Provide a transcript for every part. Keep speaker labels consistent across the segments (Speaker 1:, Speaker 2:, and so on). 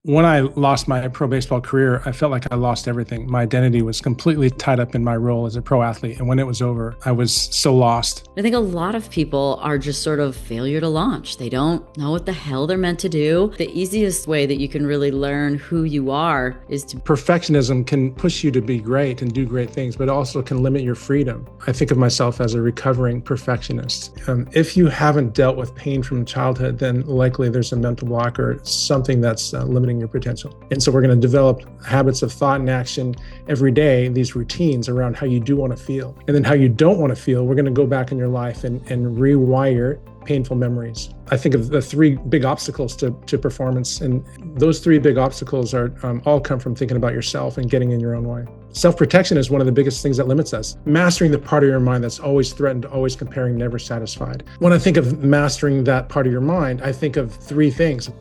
Speaker 1: When I lost my pro baseball career, I felt like I lost everything. My identity was completely tied up in my role as a pro athlete. And when it was over, I was so lost.
Speaker 2: I think a lot of people are just sort of failure to launch. They don't know what the hell they're meant to do. The easiest way that you can really learn who you are is to.
Speaker 1: Perfectionism can push you to be great and do great things, but also can limit your freedom. I think of myself as a recovering perfectionist. If you haven't dealt with pain from childhood, then likely there's a mental block or something that's limiting your potential. And so we're going to develop habits of thought and action every day, these routines around how you do want to feel. And then how you don't want to feel, we're going to go back in your life and rewire painful memories. I think of the three big obstacles to performance. And those three big obstacles are all come from thinking about yourself and getting in your own way. Self-protection is one of the biggest things that limits us. Mastering the part of your mind that's always threatened, always comparing, never satisfied. When I think of mastering that part of your mind, I think of three things.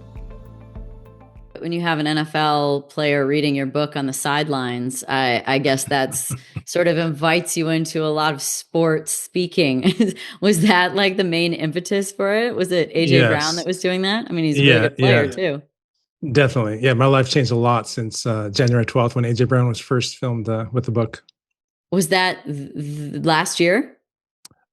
Speaker 2: When you have an NFL player reading your book on the sidelines, I guess that's sort of invites you into a lot of sports speaking. Was that like the main impetus for it? Was it AJ Brown that
Speaker 1: Yes.
Speaker 2: was doing that? I mean, he's a really
Speaker 1: Yeah,
Speaker 2: good player
Speaker 1: yeah,
Speaker 2: too.
Speaker 1: definitely. Yeah, my life changed a lot since January 12th when AJ Brown was first filmed with the book.
Speaker 2: Was that last year?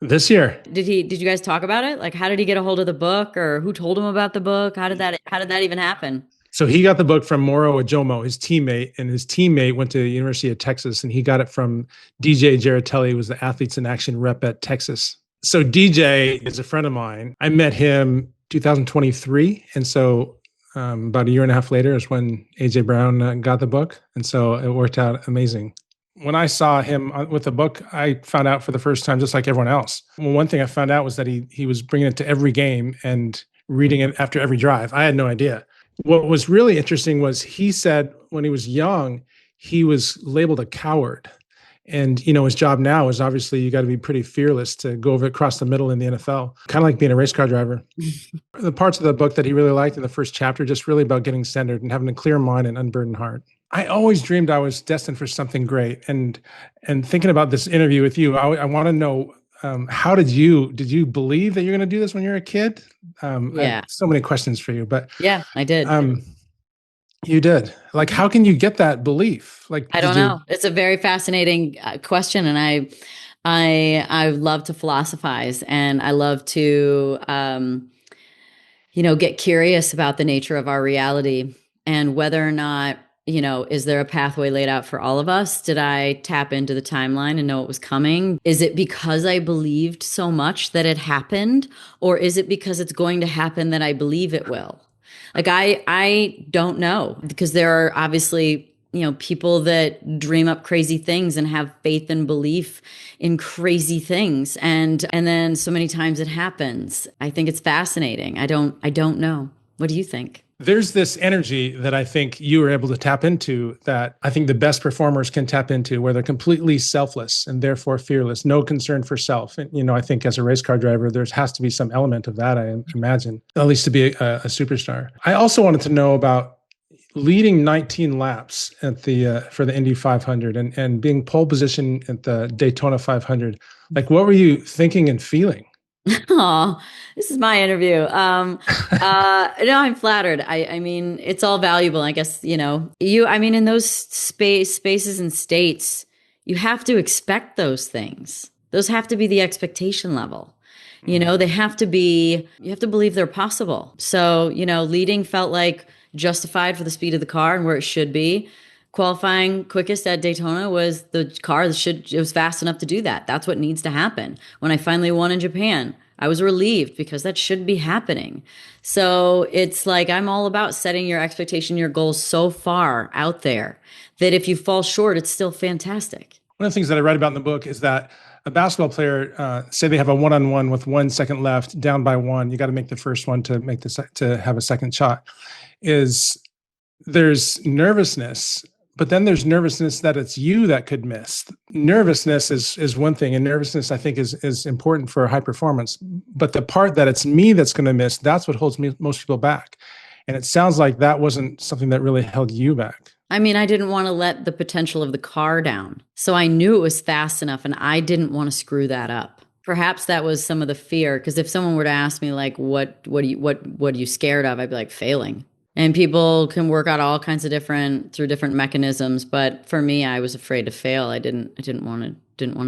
Speaker 1: This year.
Speaker 2: Did you guys talk about it? Like, how did he get a hold of the book, or who told him about the book? How did that even happen?
Speaker 1: So he got the book from Moro Ajomo, his teammate, and his teammate went to the University of Texas, and he got it from DJ Girardelli, who was the Athletes in Action rep at Texas. So DJ is a friend of mine. I met him 2023, and so about a year and a half later is when AJ Brown got the book, and so it worked out amazing. When I saw him with the book, I found out for the first time, just like everyone else. Well, one thing I found out was that he was bringing it to every game and reading it after every drive. I had no idea. What was really interesting was he said when he was young, he was labeled a coward. And, his job now is obviously you got to be pretty fearless to go over across the middle in the NFL, kind of like being a race car driver. The parts of the book that he really liked in the first chapter, just really about getting centered and having a clear mind and unburdened heart. I always dreamed I was destined for something great. And thinking about this interview with you, I want to know, how did you believe that you're going to do this when you're a kid? I
Speaker 2: Yeah,
Speaker 1: have so many questions for you, but
Speaker 2: yeah, I did.
Speaker 1: you did. Like, how can you get that belief? Like,
Speaker 2: I
Speaker 1: did
Speaker 2: don't
Speaker 1: you?
Speaker 2: know. It's a very fascinating question, and I love to philosophize, and I love to get curious about the nature of our reality and whether or not, is there a pathway laid out for all of us? Did I tap into the timeline and know it was coming? Is it because I believed so much that it happened, or is it because it's going to happen that I believe it will? Like I don't know, because there are obviously, people that dream up crazy things and have faith and belief in crazy things, and then so many times it happens. I think it's fascinating. I don't know. What do you think?
Speaker 1: There's this energy that I think you were able to tap into that I think the best performers can tap into, where they're completely selfless and therefore fearless, no concern for self. And, I think as a race car driver, there has to be some element of that, I imagine, at least to be a superstar. I also wanted to know about leading 19 laps at the for the Indy 500 and being pole position at the Daytona 500. Like, what were you thinking and feeling?
Speaker 2: Oh, this is my interview. No, I'm flattered. I mean, it's all valuable. I guess, I mean, in those spaces and states, you have to expect those things. Those have to be the expectation level. They have to be, you have to believe they're possible. So, leading felt like justified for the speed of the car and where it should be. Qualifying quickest at Daytona was the car that it was fast enough to do that. That's what needs to happen. When I finally won in Japan, I was relieved because that should be happening. So it's like I'm all about setting your expectation, your goals so far out there that if you fall short, it's still fantastic.
Speaker 1: One of the things that I read about in the book is that a basketball player, say they have a one-on-one with 1 second left, down by one, you got to make the first one to make to have a second shot. Is there's nervousness, but then there's nervousness that it's you that could miss. Nervousness is one thing, and nervousness I think is important for high performance. But the part that it's me that's going to miss, that's what holds most people back. And it sounds like that wasn't something that really held you back.
Speaker 2: I mean, I didn't want to let the potential of the car down. So I knew it was fast enough and I didn't want to screw that up. Perhaps that was some of the fear, because if someone were to ask me like what are you scared of? I'd be like failing. And people can work out all kinds of through different mechanisms. But for me, I was afraid to fail. I didn't want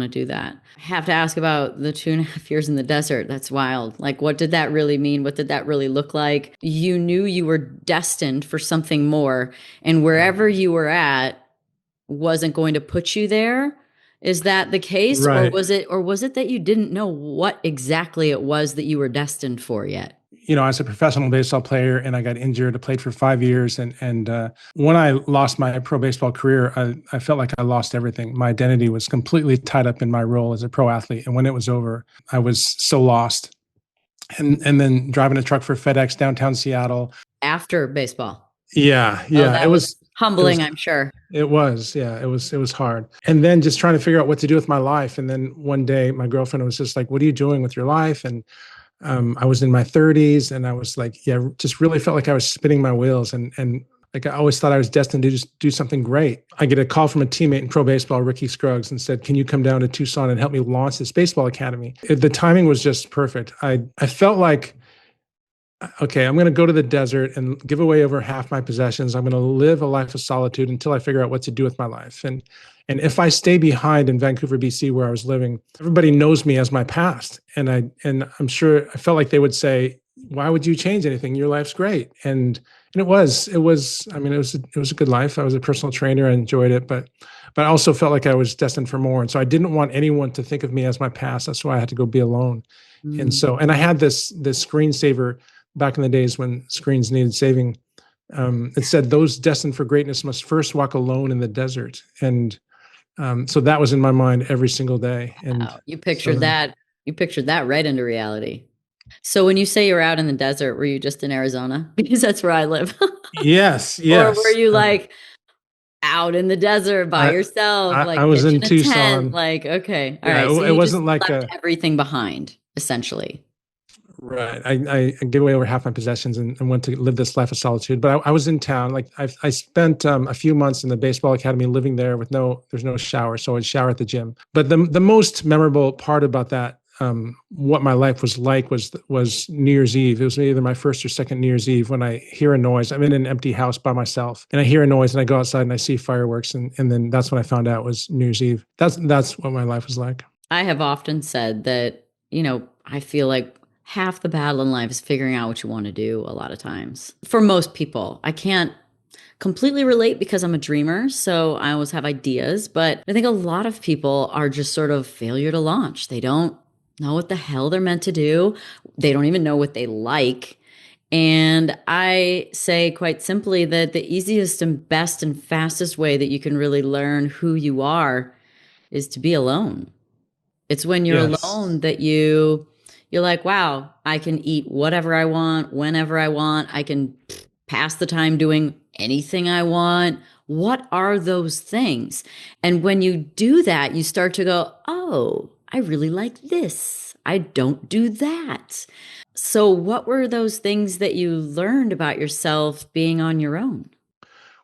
Speaker 2: to do that. I have to ask about the 2.5 years in the desert. That's wild. Like, what did that really mean? What did that really look like? You knew you were destined for something more, and wherever you were at wasn't going to put you there. Is that the case,
Speaker 1: Right.
Speaker 2: or was it that you didn't know what exactly it was that you were destined for yet?
Speaker 1: I was a professional baseball player and I got injured. I played for 5 years. And when I lost my pro baseball career, I felt like I lost everything. My identity was completely tied up in my role as a pro athlete. And when it was over, I was so lost. And then driving a truck for FedEx downtown Seattle.
Speaker 2: After baseball.
Speaker 1: Yeah.
Speaker 2: Oh,
Speaker 1: Yeah.
Speaker 2: that was
Speaker 1: It was
Speaker 2: humbling, I'm sure.
Speaker 1: It was, yeah, it was hard. And then just trying to figure out what to do with my life. And then one day my girlfriend was just like, "What are you doing with your life?" And I was in my 30s and I was like, yeah, just really felt like I was spinning my wheels. And like I always thought I was destined to just do something great. I get a call from a teammate in pro baseball, Ricky Scruggs, and said, "Can you come down to Tucson and help me launch this baseball academy?" The timing was just perfect. I felt like, okay, I'm going to go to the desert and give away over half my possessions. I'm going to live a life of solitude until I figure out what to do with my life. And if I stay behind in Vancouver, BC, where I was living, everybody knows me as my past. And I'm sure I felt like they would say, "Why would you change anything? Your life's great." And it was, I mean, it was a good life. I was a personal trainer. I enjoyed it, but I also felt like I was destined for more. And so I didn't want anyone to think of me as my past. That's why I had to go be alone. And I had this screensaver back in the days when screens needed saving. It said, "Those destined for greatness must first walk alone in the desert." And so that was in my mind every single day. And
Speaker 2: Wow, you
Speaker 1: so
Speaker 2: pictured that. You pictured that right into reality. So when you say you're out in the desert, were you just in Arizona? Because that's where I live.
Speaker 1: yes,
Speaker 2: Or were
Speaker 1: yes.
Speaker 2: you like out in the desert by
Speaker 1: I,
Speaker 2: yourself,
Speaker 1: I
Speaker 2: like
Speaker 1: was in
Speaker 2: pitching a tent?
Speaker 1: Tucson.
Speaker 2: Like, okay, all
Speaker 1: Yeah,
Speaker 2: right. So
Speaker 1: it
Speaker 2: you just
Speaker 1: wasn't like
Speaker 2: left
Speaker 1: a
Speaker 2: everything behind, essentially.
Speaker 1: right. I gave away over half my possessions and went to live this life of solitude. But I was in town. Like I spent a few months in the baseball academy, living there with there's no shower, so I'd shower at the gym. But the most memorable part about that, what my life was like, was New Year's Eve. It was either my first or second New Year's Eve when I hear a noise. I'm in an empty house by myself, and I hear a noise, and I go outside and I see fireworks, and then that's when I found out it was New Year's Eve. That's what my life was like.
Speaker 2: I have often said that, I feel like half the battle in life is figuring out what you want to do a lot of times. For most people, I can't completely relate because I'm a dreamer, so I always have ideas, but I think a lot of people are just sort of failure to launch. They don't know what the hell they're meant to do. They don't even know what they like. And I say quite simply that the easiest and best and fastest way that you can really learn who you are is to be alone. It's when you're
Speaker 1: Yes.
Speaker 2: alone that you're like, wow, I can eat whatever I want, whenever I want. I can pass the time doing anything I want. What are those things? And when you do that, you start to go, oh, I really like this. I don't do that. So, what were those things that you learned about yourself being on your own?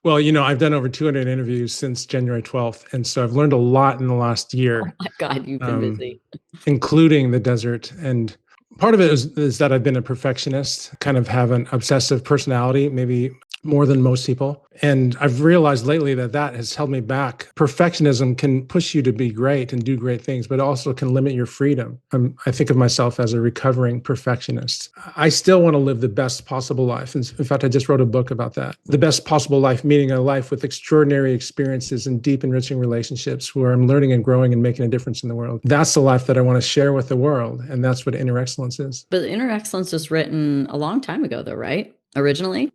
Speaker 1: Well, I've done over 200 interviews since January 12th. And so I've learned a lot in the last
Speaker 2: Oh
Speaker 1: year,
Speaker 2: my God, you've been
Speaker 1: um,
Speaker 2: busy.
Speaker 1: including the desert. And part of it is that I've been a perfectionist, kind of have an obsessive personality, maybe more than most people. And I've realized lately that has held me back. Perfectionism can push you to be great and do great things, but also can limit your freedom. I think of myself as a recovering perfectionist. I still want to live the best possible life. In fact, I just wrote a book about that. The best possible life, meaning a life with extraordinary experiences and deep, enriching relationships where I'm learning and growing and making a difference in the world. That's the life that I want to share with the world. And that's what inner excellence is.
Speaker 2: But Inner Excellence was written a long time ago, though, right? Originally?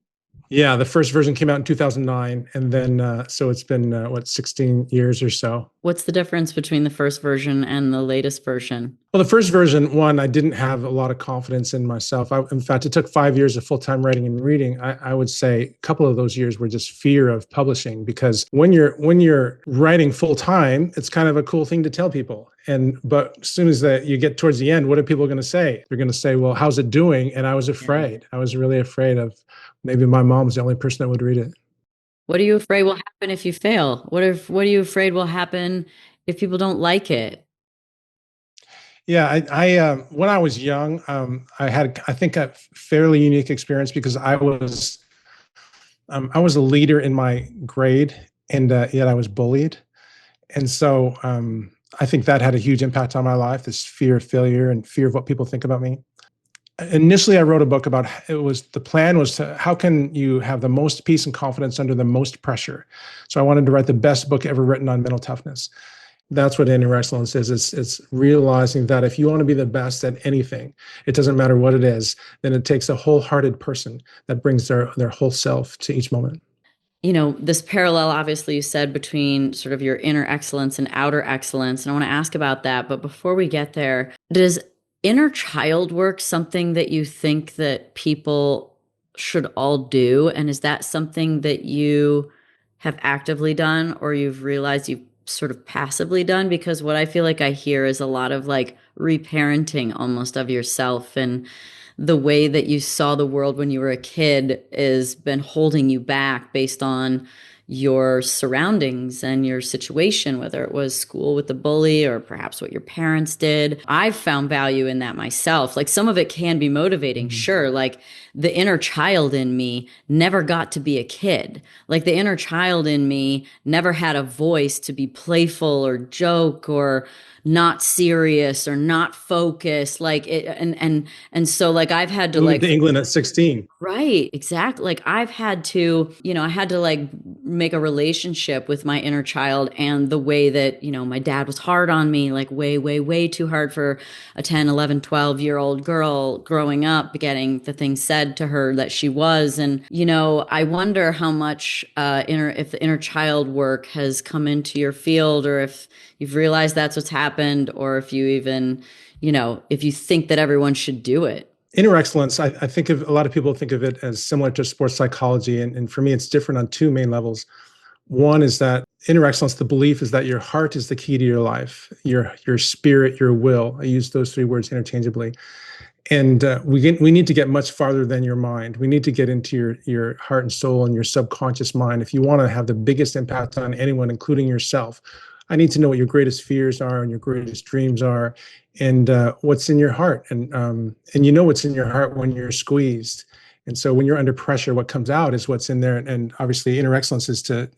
Speaker 1: Yeah, the first version came out in 2009, and then so it's been 16 years or so.
Speaker 2: What's the difference between the first version and the latest version?
Speaker 1: Well, the first version, one, I didn't have a lot of confidence in myself. In fact, it took 5 years of full-time writing and reading. I would say a couple of those years were just fear of publishing, because when you're writing full-time, it's kind of a cool thing to tell people. But as soon as you get towards the end, what are people going to say? They're going to say, "Well, how's it doing?" And I was
Speaker 2: Yeah.
Speaker 1: afraid. I was really afraid of maybe my mom's the only person that would read it.
Speaker 2: What are you afraid will happen if you fail? What are you afraid will happen if people don't like it?
Speaker 1: Yeah, when I was young, I had, I think, a fairly unique experience because I was I was a leader in my grade, and yet I was bullied. And so I think that had a huge impact on my life, this fear of failure and fear of what people think about me. Initially, I wrote a book about the plan was to how can you have the most peace and confidence under the most pressure. So I wanted to write the best book ever written on mental toughness. That's what inner excellence is. It's realizing that if you want to be the best at anything, it doesn't matter what it is, then it takes a wholehearted person that brings their whole self to each moment.
Speaker 2: This parallel, obviously, you said between sort of your inner excellence and outer excellence. And I want to ask about that. But before we get there, does inner child work something that you think that people should all do? And is that something that you have actively done or you've realized you've sort of passively done? Because what I feel like I hear is a lot of like reparenting almost of yourself, and the way that you saw the world when you were a kid has been holding you back based on your surroundings and your situation, whether it was school with the bully or perhaps what your parents did. I've found value in that myself. Like some of it can be motivating, sure. Like the inner child in me never got to be a kid. Like the inner child in me never had a voice to be playful or joke or not serious or not focused, like it, and so like I've had to
Speaker 1: Moved
Speaker 2: like
Speaker 1: to England at 16.
Speaker 2: right, exactly. Like I've had to, I had to like make a relationship with my inner child and the way that, my dad was hard on me, like way, way, way too hard for a 10, 11, 12-year-old girl growing up, getting the things said to her that she was. And, I wonder how much if the inner child work has come into your field, or if you've realized that's what's happened, or if you even, if you think that everyone should do it.
Speaker 1: Inner excellence, I think a lot of people think of it as similar to sports psychology. And for me, it's different on two main levels. One is that inner excellence, the belief is that your heart is the key to your life, your spirit, your will. I use those three words interchangeably. And we need to get much farther than your mind. We need to get into your heart and soul and your subconscious mind. If you want to have the biggest impact on anyone, including yourself, I need to know what your greatest fears are and your greatest dreams are, and what's in your heart. And what's in your heart when you're squeezed. And so when you're under pressure, what comes out is what's in there. And obviously, inner excellence is to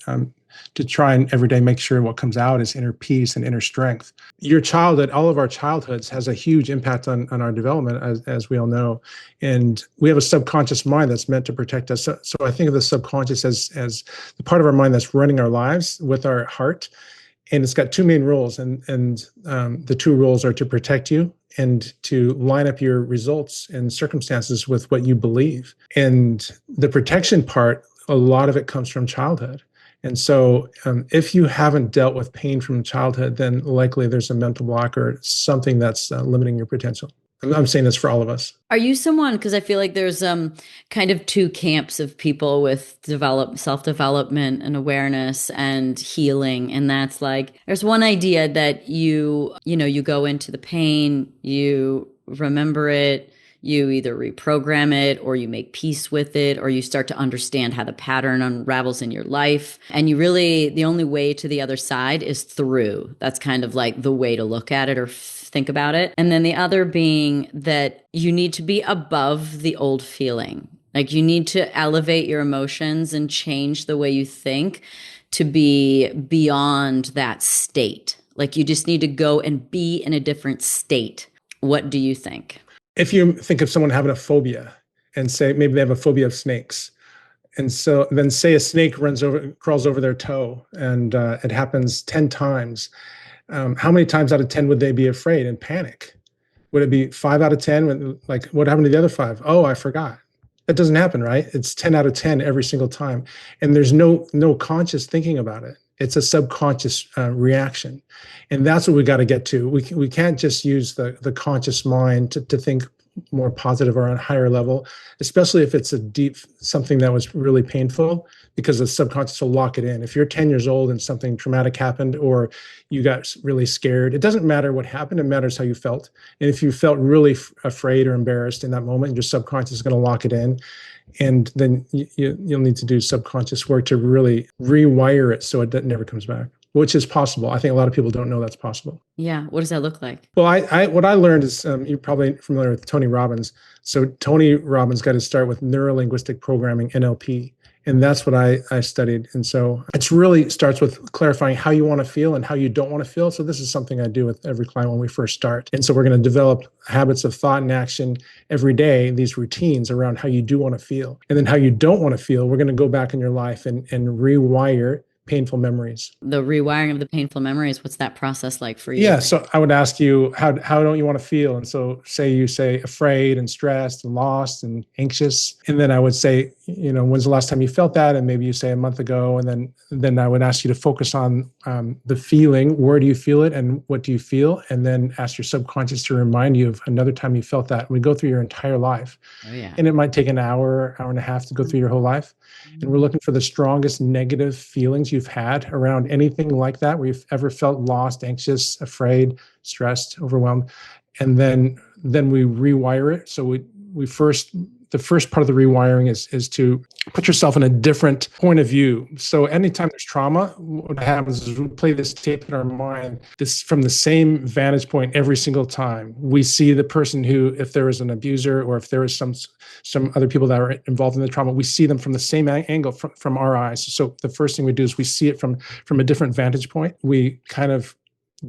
Speaker 1: try and every day make sure what comes out is inner peace and inner strength. Your childhood, all of our childhoods, has a huge impact on our development, as we all know. And we have a subconscious mind that's meant to protect us. So I think of the subconscious as the part of our mind that's running our lives with our heart. And it's got two main roles, and the two roles are to protect you and to line up your results and circumstances with what you believe. And the protection part, a lot of it comes from childhood. And so if you haven't dealt with pain from childhood, then likely there's a mental block or something that's limiting your potential. I'm saying this for all of us.
Speaker 2: Are you someone, because I feel like there's kind of two camps of people with self-development and awareness and healing. And that's like, there's one idea that you go into the pain, you remember it, you either reprogram it or you make peace with it, or you start to understand how the pattern unravels in your life. And the only way to the other side is through. That's kind of like the way to look at it or think about it. And then the other being that you need to be above the old feeling. Like you need to elevate your emotions and change the way you think to be beyond that state. Like you just need to go and be in a different state. What do you think?
Speaker 1: If you think of someone having a phobia and say maybe they have a phobia of snakes, and so then say a snake crawls over their toe, and it happens 10 times. How many times out of 10 would they be afraid and panic? Would it be 5 out of 10? Like, what happened to the other 5? Oh, I forgot. That doesn't happen, right? It's 10 out of 10 every single time. And there's no conscious thinking about it. It's a subconscious reaction. And that's what we got to get to. We can't just use the conscious mind to think more positive or on a higher level, especially if it's something that was really painful, because the subconscious will lock it in. If you're 10 years old and something traumatic happened or you got really scared, it doesn't matter what happened. It matters how you felt. And if you felt really afraid or embarrassed in that moment, your subconscious is going to lock it in. And then you'll need to do subconscious work to really rewire it so it never comes back, which is possible. I think a lot of people don't know that's possible.
Speaker 2: Yeah. What does that look like?
Speaker 1: Well, what I learned is, you're probably familiar with Tony Robbins. So Tony Robbins got his start with neuro-linguistic programming, NLP. And that's what I studied. And so it really starts with clarifying how you want to feel and how you don't want to feel. So this is something I do with every client when we first start. And so we're going to develop habits of thought and action every day, these routines around how you do want to feel. And then how you don't want to feel, we're going to go back in your life and rewire painful memories.
Speaker 2: The rewiring of the painful memories, what's that process like for you?
Speaker 1: Yeah, so I would ask you, how don't you want to feel? And so you say afraid and stressed and lost and anxious. And then I would say, when's the last time you felt that? And maybe you say a month ago. And then I would ask you to focus on the feeling. Where do you feel it and what do you feel? And then ask your subconscious to remind you of another time you felt that. We go through your entire life.
Speaker 2: Oh, yeah.
Speaker 1: And it might take an hour and a half to go through your whole life. And we're looking for the strongest negative feelings you've had around anything like that, where you've ever felt lost, anxious, afraid, stressed, overwhelmed. And then we rewire it. So the first part of the rewiring is to put yourself in a different point of view. So anytime there's trauma, what happens is we play this tape in our mind, this from the same vantage point every single time. We see the person who, if there was an abuser or if there was some other people that are involved in the trauma, we see them from the same angle from our eyes. So the first thing we do is we see it from a different vantage point. We kind of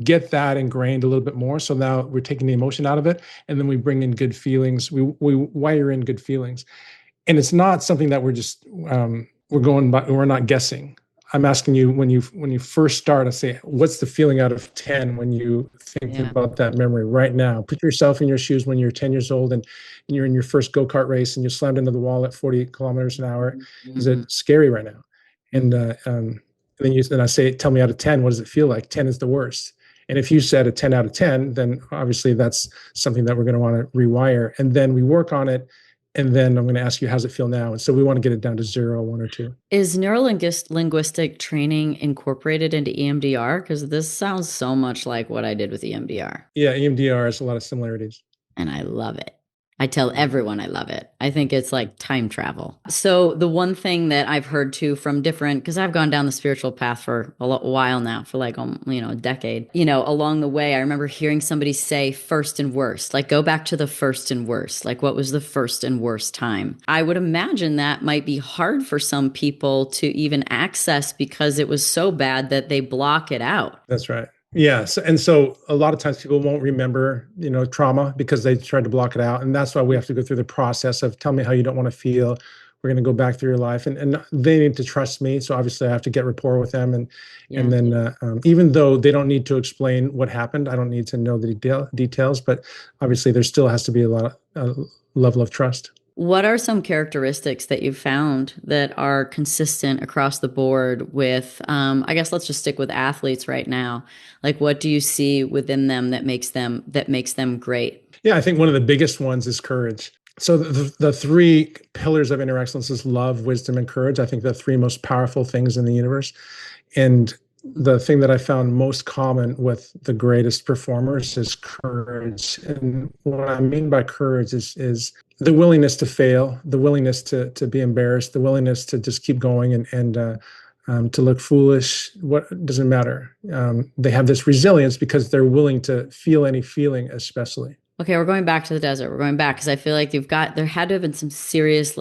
Speaker 1: get that ingrained a little bit more. So now we're taking the emotion out of it, and then we bring in good feelings. We wire in good feelings, and it's not something that we're just we're going by. We're not guessing. I'm asking you, when you first start, I say, what's the feeling out of 10 when you think about that memory right now? Put yourself in your shoes when you're 10 years old and you're in your first go-kart race and you slammed into the wall at 40 kilometers an hour. Mm-hmm. Is it scary right now? And then I say, tell me out of 10, what does it feel like? 10 is the worst. And if you said a 10 out of 10, then obviously that's something that we're going to want to rewire. And then we work on it. And then I'm going to ask you, how's it feel now? And so we want to get it down to 0, 1, or 2.
Speaker 2: Is neuro-linguistic training incorporated into EMDR? Because this sounds so much like what I did with EMDR.
Speaker 1: Yeah, EMDR has a lot of similarities.
Speaker 2: And I love it. I tell everyone I love it. I think it's like time travel. So the one thing that I've heard too from different, because I've gone down the spiritual path for a while now, for like, a decade, along the way, I remember hearing somebody say first and worst, like go back to the first and worst, like what was the first and worst time? I would imagine that might be hard for some people to even access because it was so bad that they block it out.
Speaker 1: That's right. Yeah. So a lot of times people won't remember, trauma because they tried to block it out. And that's why we have to go through the process of tell me how you don't want to feel. We're going to go back through your life and they need to trust me. So obviously I have to get rapport with them. And then even though they don't need to explain what happened, I don't need to know the details, but obviously there still has to be a level of trust.
Speaker 2: What are some characteristics that you've found that are consistent across the board with, I guess let's just stick with athletes right now. Like, what do you see within them that makes them great?
Speaker 1: Yeah, I think one of the biggest ones is courage. So the 3 pillars of inner excellence is love, wisdom, and courage. I think the 3 most powerful things in the universe. And the thing that I found most common with the greatest performers is courage. And what I mean by courage is the willingness to fail, the willingness to be embarrassed, the willingness to just keep going and to look foolish. What doesn't matter. They have this resilience because they're willing to feel any feeling, especially.
Speaker 2: Okay, we're going back to the desert. We're going back because I feel like there had to have been some serious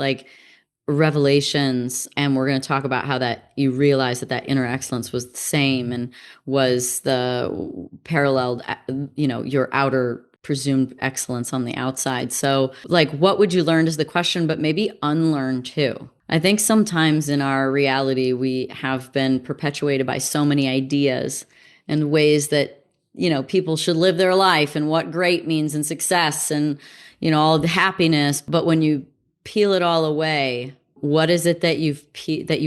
Speaker 2: revelations, and we're going to talk about how that you realized that inner excellence was the same and was the paralleled, your outer presumed excellence on the outside. So what would you learn is the question, but maybe unlearn too. I think sometimes in our reality, we have been perpetuated by so many ideas and ways that, people should live their life and what great means and success and, all the happiness. But when you peel it all away, what is it that you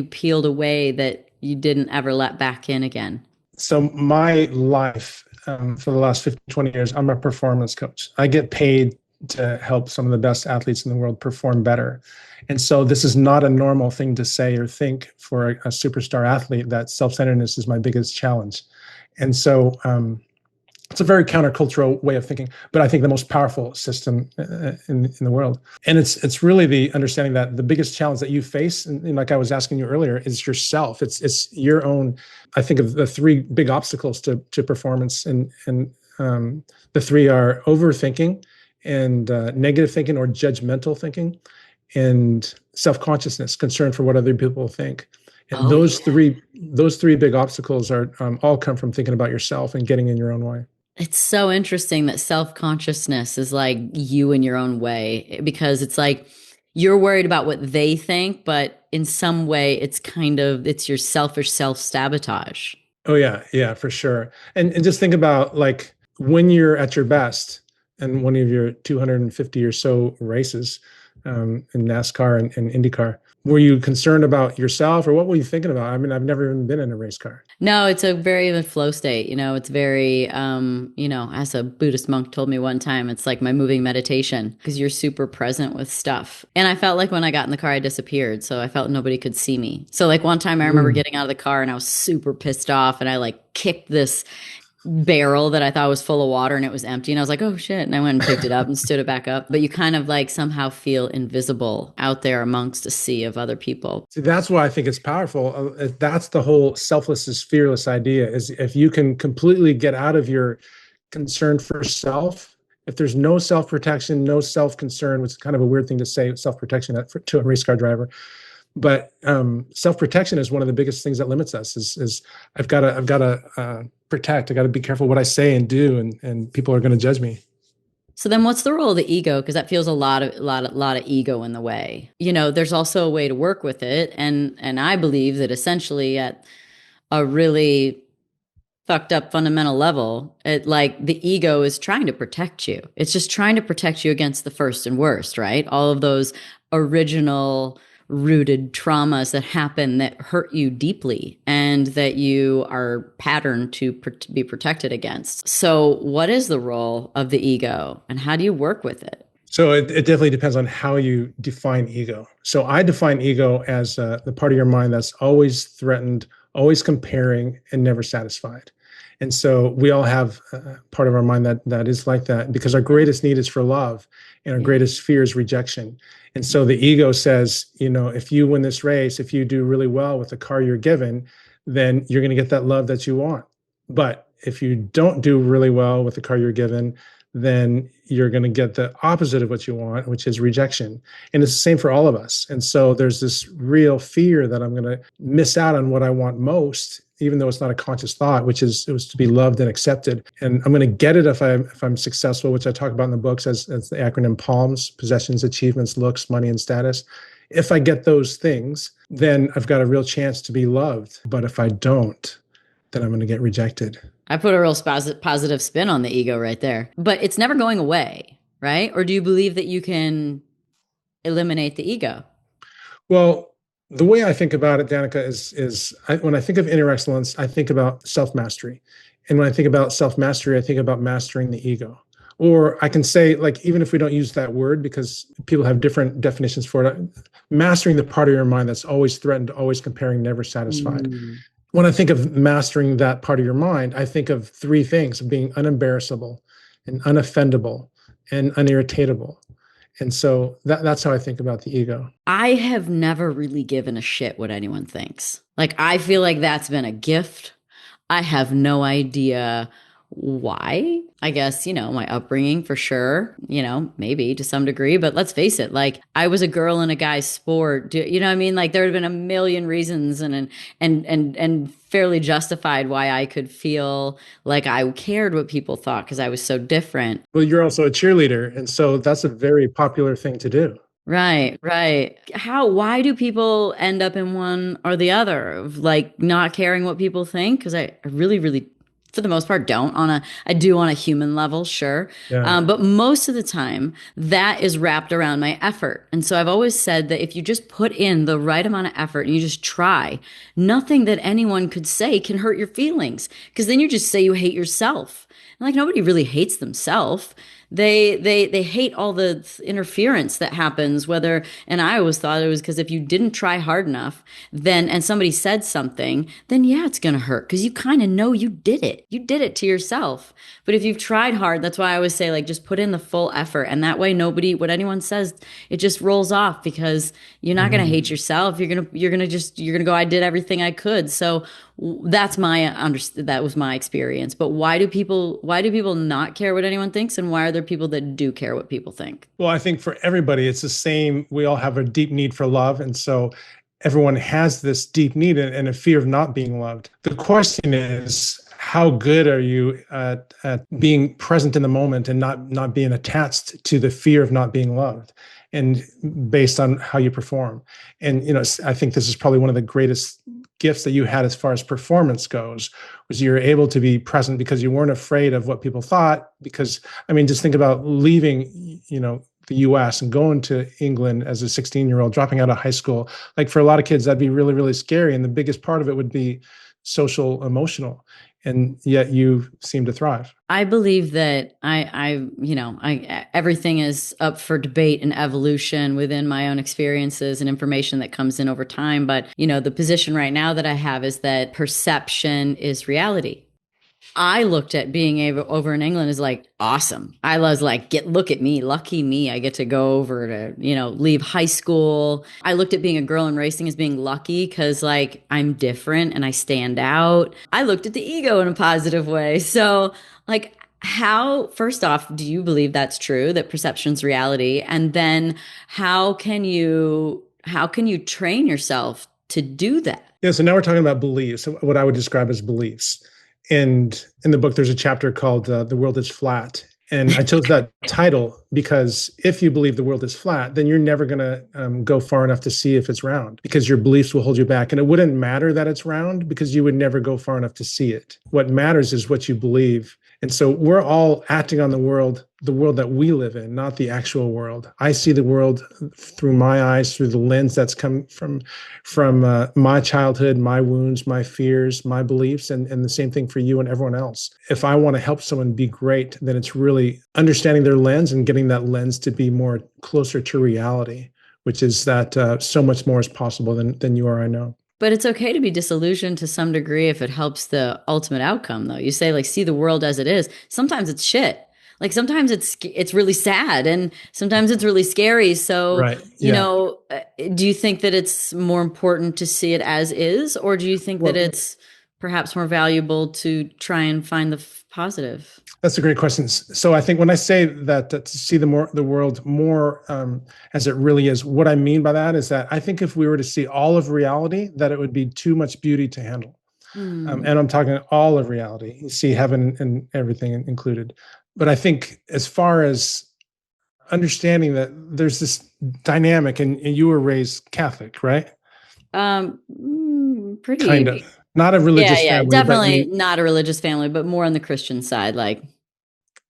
Speaker 2: peeled away that you didn't ever let back in again?
Speaker 1: So my life for the last 15, 20 years, I'm a performance coach. I get paid to help some of the best athletes in the world perform better. And so this is not a normal thing to say or think for a superstar athlete, that self-centeredness is my biggest challenge. And so it's a very countercultural way of thinking, but I think the most powerful system in the world. And it's really the understanding that the biggest challenge that you face, and like I was asking you earlier, is yourself. It's your own. I think of the 3 big obstacles to performance, and the 3 are overthinking and negative thinking or judgmental thinking. and self-consciousness, concern for what other people think. And
Speaker 2: Oh, yeah.
Speaker 1: those three big obstacles are all come from thinking about yourself and getting in your own way.
Speaker 2: It's so interesting that self-consciousness is like you in your own way because it's like you're worried about what they think, but in some way it's kind of it's your selfish self-sabotage.
Speaker 1: Oh yeah, yeah, for sure. And just think about like when you're at your best and one of your 250 or so races in NASCAR and IndyCar, were you concerned about yourself or what were you thinking about? I mean, I've never even been in a race car.
Speaker 2: No, it's a very the flow state. It's very, as a Buddhist monk told me one time, it's like my moving meditation because you're super present with stuff. And I felt like when I got in the car, I disappeared. So I felt nobody could see me. So like one time I remember
Speaker 1: Mm.
Speaker 2: getting out of the car and I was super pissed off and I like kicked this barrel that I thought was full of water and it was empty. And I was like, oh shit. And I went and picked it up and stood it back up. But you kind of like somehow feel invisible out there amongst a sea of other people.
Speaker 1: See, that's why I think it's powerful. That's the whole selfless is fearless idea is if you can completely get out of your concern for self, if there's no self-protection, no self-concern, which is kind of a weird thing to say, self-protection to a race car driver. But self-protection is one of the biggest things that limits us is I've got to protect. I got to be careful what I say and do, and people are going to judge me.
Speaker 2: So then what's the role of the ego? Because that feels a lot of ego in the way. There's also a way to work with it. And I believe that essentially at a really fucked up fundamental level, it like the ego is trying to protect you. It's just trying to protect you against the first and worst, right? All of those original rooted traumas that happen that hurt you deeply and that you are patterned to be protected against. So, what is the role of the ego and how do you work with it?
Speaker 1: So it definitely depends on how you define ego. So I define ego as the part of your mind that's always threatened, always comparing, and never satisfied. And so we all have part of our mind that is like that because our greatest need is for love and our
Speaker 2: Yeah.
Speaker 1: greatest fear is rejection. And so the ego says, if you win this race, if you do really well with the car you're given, then you're going to get that love that you want. But if you don't do really well with the car you're given, then you're going to get the opposite of what you want, which is rejection. And it's the same for all of us. And so there's this real fear that I'm going to miss out on what I want most, even though it's not a conscious thought, which is it was to be loved and accepted. And I'm going to get it if I'm successful, which I talk about in the books as the acronym PALMS: possessions, achievements, looks, money, and status. If I get those things, then I've got a real chance to be loved. But if I don't, then I'm going to get rejected.
Speaker 2: I put a real positive spin on the ego right there. But it's never going away, right? Or do you believe that you can eliminate the ego?
Speaker 1: Well, the way I think about it, Danica, when I think of inner excellence, I think about self-mastery. And when I think about self-mastery, I think about mastering the ego. Or I can say, like, even if we don't use that word, because people have different definitions for it, mastering the part of your mind that's always threatened, always comparing, never satisfied.
Speaker 2: Mm.
Speaker 1: When I think of mastering that part of your mind, I think of three things: being unembarrassable and unoffendable and unirritatable. And so that's how I think about the ego.
Speaker 2: I have never really given a shit what anyone thinks. Like, I feel like that's been a gift. I have no idea why. I guess, my upbringing for sure, maybe to some degree, but let's face it, like I was a girl in a guy's sport. You know what I mean? Like there would have been a million reasons and fairly justified why I could feel like I cared what people thought because I was so different.
Speaker 1: Well, you're also a cheerleader. And so that's a very popular thing to do.
Speaker 2: Right, right. Why do people end up in one or the other of like not caring what people think? Because I really, really, for the most part, don't I do on a human level, sure.
Speaker 1: Yeah.
Speaker 2: But most of the time that is wrapped around my effort. And so I've always said that if you just put in the right amount of effort and you just try, nothing that anyone could say can hurt your feelings. Because then you just say you hate yourself. And like nobody really hates themselves. They hate all the interference that happens, and I always thought it was because if you didn't try hard enough, and somebody said something, then yeah, it's going to hurt because you kind of know you did it. You did it to yourself. But if you've tried hard, that's why I always say, like, just put in the full effort. And that way, what anyone says, it just rolls off because you're not going to hate yourself. You're going to go, I did everything I could. So That's that was my experience. But why do people not care what anyone thinks, and why are there people that do care what people think?
Speaker 1: Well, I think for everybody, it's the same. We all have a deep need for love. And so everyone has this deep need and a fear of not being loved. The question is, how good are you at being present in the moment and not being attached to the fear of not being loved, and based on how you perform? And I think this is probably one of the greatest gifts that you had as far as performance goes, was you're able to be present because you weren't afraid of what people thought. Because I mean, just think about leaving, the US and going to England as a 16-year-old, dropping out of high school. Like, for a lot of kids, that'd be really, really scary. And the biggest part of it would be social, emotional. And yet you seem to thrive.
Speaker 2: I believe that everything is up for debate and evolution within my own experiences and information that comes in over time. But, the position right now that I have is that perception is reality. I looked at being able over in England as like awesome. I was like, look at me, lucky me. I get to go over to, leave high school. I looked at being a girl in racing as being lucky because like I'm different and I stand out. I looked at the ego in a positive way. So like, first off, do you believe that's true, that perception's reality? And then how can you train yourself to do that?
Speaker 1: Yeah. So now we're talking about beliefs, what I would describe as beliefs. And in the book, there's a chapter called The World is Flat. And I chose that title because if you believe the world is flat, then you're never going to go far enough to see if it's round, because your beliefs will hold you back. And it wouldn't matter that it's round because you would never go far enough to see it. What matters is what you believe. And so we're all acting on the world that we live in, not the actual world. I see the world through my eyes, through the lens that's come from my childhood, my wounds, my fears, my beliefs, and the same thing for you and everyone else. If I want to help someone be great, then it's really understanding their lens and getting that lens to be more closer to reality, which is that so much more is possible than you or I know.
Speaker 2: But it's okay to be disillusioned to some degree if it helps the ultimate outcome, though. You say, like, see the world as it is. Sometimes it's shit. Like, sometimes it's really sad, and sometimes it's really scary. So,
Speaker 1: right. Yeah.
Speaker 2: Do you think that it's more important to see it as is, or do you think that it's perhaps more valuable to try and find the positive?
Speaker 1: That's a great question. So I think when I say that to see the world more as it really is, what I mean by that is that I think if we were to see all of reality, that it would be too much beauty to handle. And I'm talking all of reality. You see heaven and everything included. But I think as far as understanding that there's this dynamic, and you were raised Catholic, right?
Speaker 2: Pretty.
Speaker 1: Kind of. Not a religious family.
Speaker 2: Definitely not a religious family, but more on the Christian side. Like,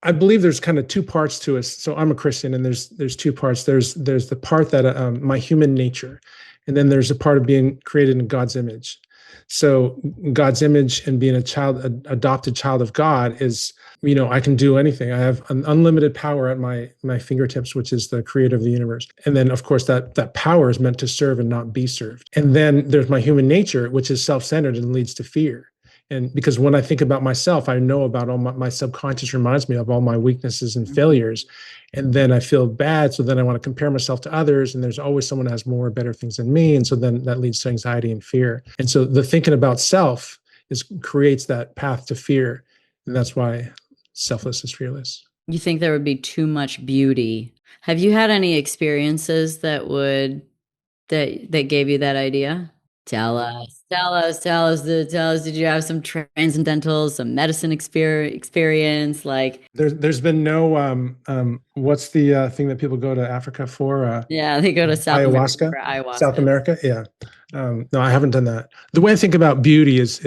Speaker 1: I believe there's kind of two parts to us. So I'm a Christian, and there's two parts. There's the part that my human nature, and then there's a part of being created in God's image. So God's image and being an adopted child of God is, I can do anything. I have an unlimited power at my fingertips, which is the creator of the universe. And then, of course, that power is meant to serve and not be served. And then there's my human nature, which is self-centered and leads to fear. And because when I think about myself, I know about all my subconscious reminds me of all my weaknesses and failures. And then I feel bad. So then I want to compare myself to others. And there's always someone that has more better things than me. And so then that leads to anxiety and fear. And so the thinking about self creates that path to fear. And that's why selfless is fearless.
Speaker 2: You think there would be too much beauty? Have you had any experiences that gave you that idea? Tell us. Did you have some transcendental, some medicine experience? Like,
Speaker 1: there's been no what's the thing that people go to Africa for?
Speaker 2: They go to South
Speaker 1: ayahuasca.
Speaker 2: America for ayahuasca.
Speaker 1: South America, yeah. No, I haven't done that. The way I think about beauty is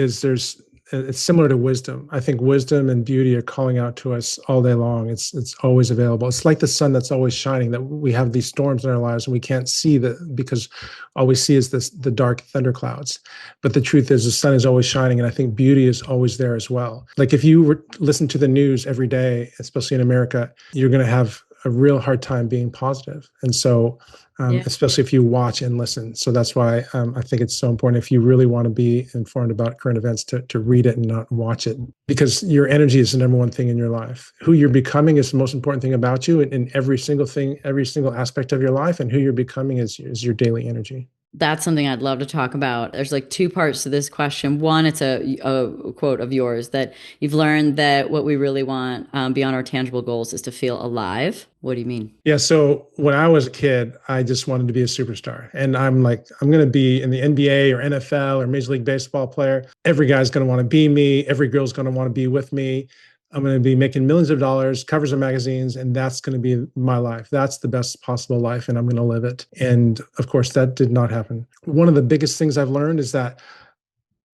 Speaker 1: it's similar to wisdom. I think wisdom and beauty are calling out to us all day long. It's always available. It's like the sun that's always shining, that we have these storms in our lives and we can't see because all we see is the dark thunderclouds. But the truth is the sun is always shining. And I think beauty is always there as well. Like if you listen to the news every day, especially in America, you're going to have a real hard time being positive. And so especially if you watch and listen. So that's why I think it's so important, if you really want to be informed about current events, to read it and not watch it, because your energy is the number one thing in your life. Who you're becoming is the most important thing about you in every single thing, every single aspect of your life. And who you're becoming is your daily energy.
Speaker 2: That's something I'd love to talk about. There's like two parts to this question. One, it's a quote of yours that you've learned that what we really want beyond our tangible goals is to feel alive. What do you mean?
Speaker 1: Yeah, so when I was a kid, I just wanted to be a superstar. And I'm like, I'm going to be in the NBA or NFL or Major League Baseball player. Every guy's going to want to be me. Every girl's going to want to be with me. I'm going to be making millions of dollars, covers of magazines, and that's going to be my life. That's the best possible life, and I'm going to live it. And of course, that did not happen. One of the biggest things I've learned is that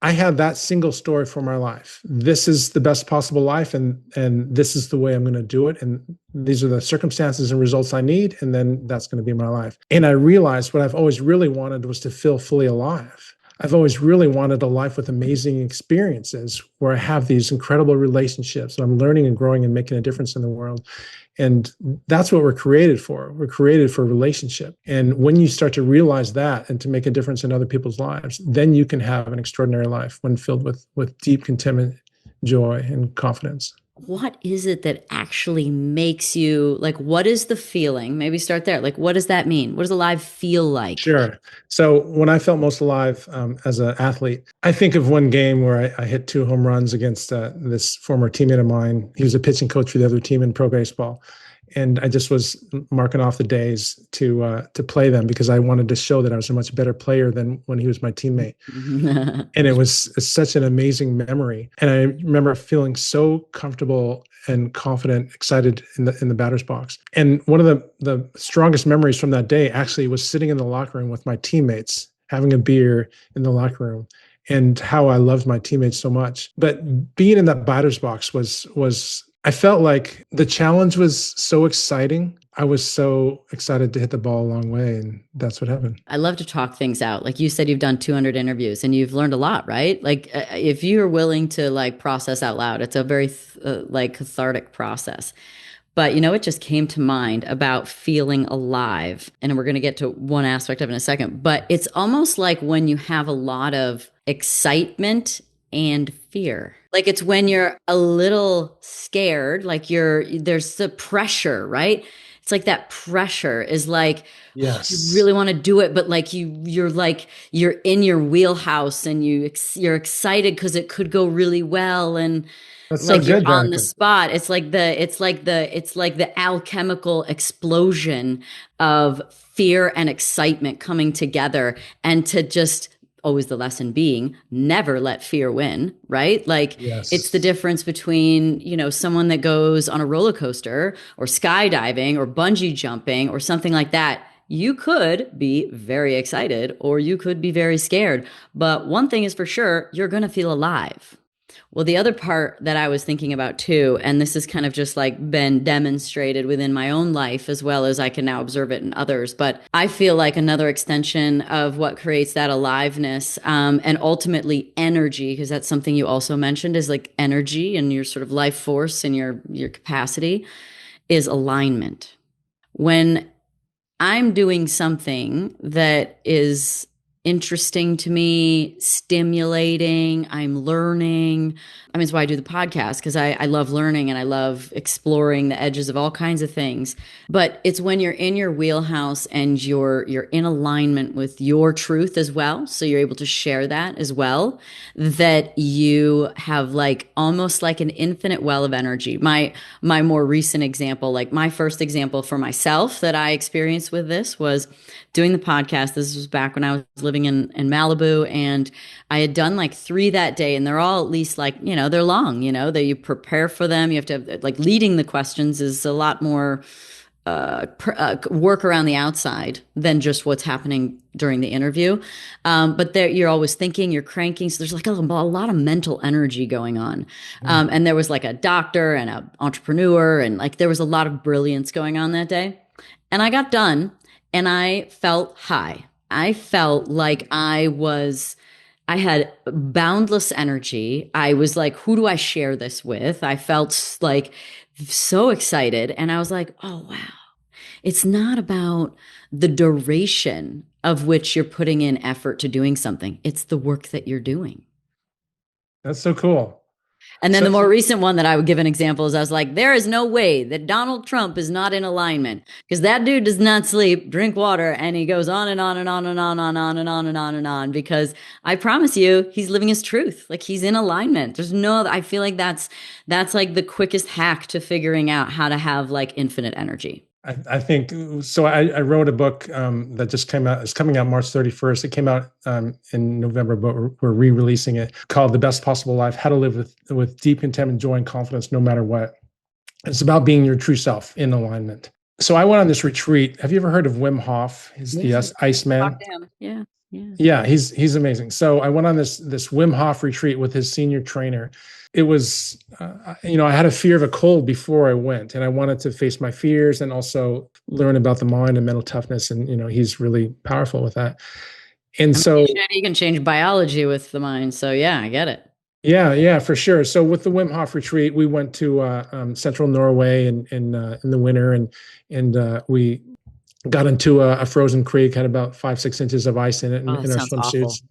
Speaker 1: I have that single story for my life. This is the best possible life, and this is the way I'm going to do it. And these are the circumstances and results I need, and then that's going to be my life. And I realized what I've always really wanted was to feel fully alive. I've always really wanted a life with amazing experiences where I have these incredible relationships and I'm learning and growing and making a difference in the world. And that's what we're created for. We're created for relationship. And when you start to realize that and to make a difference in other people's lives, then you can have an extraordinary life when filled with deep contentment, joy, and confidence.
Speaker 2: What is it that actually makes you like, what is the feeling? Maybe start there. Like, what does that mean? What does alive feel like?
Speaker 1: Sure. So when I felt most alive as an athlete, I think of one game where I hit two home runs against this former teammate of mine. He was a pitching coach for the other team in pro baseball, and I just was marking off the days to play them because I wanted to show that I was a much better player than when he was my teammate. And it was such an amazing memory. And I remember feeling so comfortable and confident, excited in the batter's box. And one of the strongest memories from that day actually was sitting in the locker room with my teammates, having a beer in the locker room, and how I loved my teammates so much. But being in that batter's box was I felt like the challenge was so exciting. I was so excited to hit the ball a long way, and that's what happened.
Speaker 2: I love to talk things out. Like you said, you've done 200 interviews and you've learned a lot, right? Like if you're willing to like process out loud, it's a very like cathartic process. But you know, it just came to mind about feeling alive. And we're going to get to one aspect of it in a second. But it's almost like when you have a lot of excitement and fear. Like it's when you're a little scared, like there's the pressure, right? It's like that pressure is like, oh, you
Speaker 1: Yes.
Speaker 2: really want to do it, but like you're in your wheelhouse and you're excited because it could go really well, and
Speaker 1: That's so
Speaker 2: like you're
Speaker 1: good,
Speaker 2: on the
Speaker 1: Danica.
Speaker 2: spot. It's like the alchemical explosion of fear and excitement coming together, and to just always the lesson being never let fear win, right? Like it's the
Speaker 1: Yes.
Speaker 2: difference between, someone that goes on a roller coaster or skydiving or bungee jumping or something like that. You could be very excited or you could be very scared, but one thing is for sure, you're going to feel alive. Well, the other part that I was thinking about too, and this has kind of just like been demonstrated within my own life as well as I can now observe it in others, but I feel like another extension of what creates that aliveness, and ultimately energy, because that's something you also mentioned is like energy and your sort of life force and your capacity is alignment. When I'm doing something that is interesting to me, stimulating, I'm learning. I mean, it's why I do the podcast because I love learning and I love exploring the edges of all kinds of things. But it's when you're in your wheelhouse and you're in alignment with your truth as well. So you're able to share that as well, that you have like almost like an infinite well of energy. My more recent example, like my first example for myself that I experienced with this was doing the podcast. This was back when I was living in Malibu, and I had done like 3 that day, and they're all at least like, they're long, that you prepare for them. You have to have, like, leading the questions is a lot more work around the outside than just what's happening during the interview. But there, you're always thinking, you're cranking. So there's like a lot of mental energy going on.
Speaker 1: Mm.
Speaker 2: And there was like a doctor and an entrepreneur, and like there was a lot of brilliance going on that day. And I got done and I felt high. I felt like I had boundless energy. I was like, who do I share this with? I felt like so excited. And I was like, oh, wow. It's not about the duration of which you're putting in effort to doing something, it's the work that you're doing.
Speaker 1: That's so cool.
Speaker 2: And then
Speaker 1: So
Speaker 2: the more recent one that I would give an example is I was like, there is no way that Donald Trump is not in alignment because that dude does not sleep, drink water, and he goes on and on and on and on and on and on and on and on because I promise you, he's living his truth. Like he's in alignment. There's no, I feel like that's like the quickest hack to figuring out how to have like infinite energy.
Speaker 1: I think so. I wrote a book that just came out. It's coming out March 31st. It came out in November, but we're re-releasing it, called "The Best Possible Life: How to Live with Deep Contentment, Joy, and Confidence, No Matter What." It's about being your true self in alignment. So I went on this retreat. Have you ever heard of Wim Hof? He's
Speaker 2: Yeah.
Speaker 1: the Iceman.
Speaker 2: Talk to him. Yeah. Yeah.
Speaker 1: Yeah, he's amazing. So I went on this Wim Hof retreat with his senior trainer. It was, I had a fear of a cold before I went, and I wanted to face my fears and also learn about the mind and mental toughness. And he's really powerful with that. And
Speaker 2: I mean,
Speaker 1: so,
Speaker 2: you can change biology with the mind. So yeah, I get it.
Speaker 1: yeah, for sure. So with the Wim Hof retreat, we went to central Norway in the winter, and we got into a frozen creek, had about 5-6 inches of ice in it,
Speaker 2: Oh, that
Speaker 1: in our
Speaker 2: sounds awful.
Speaker 1: swimsuits.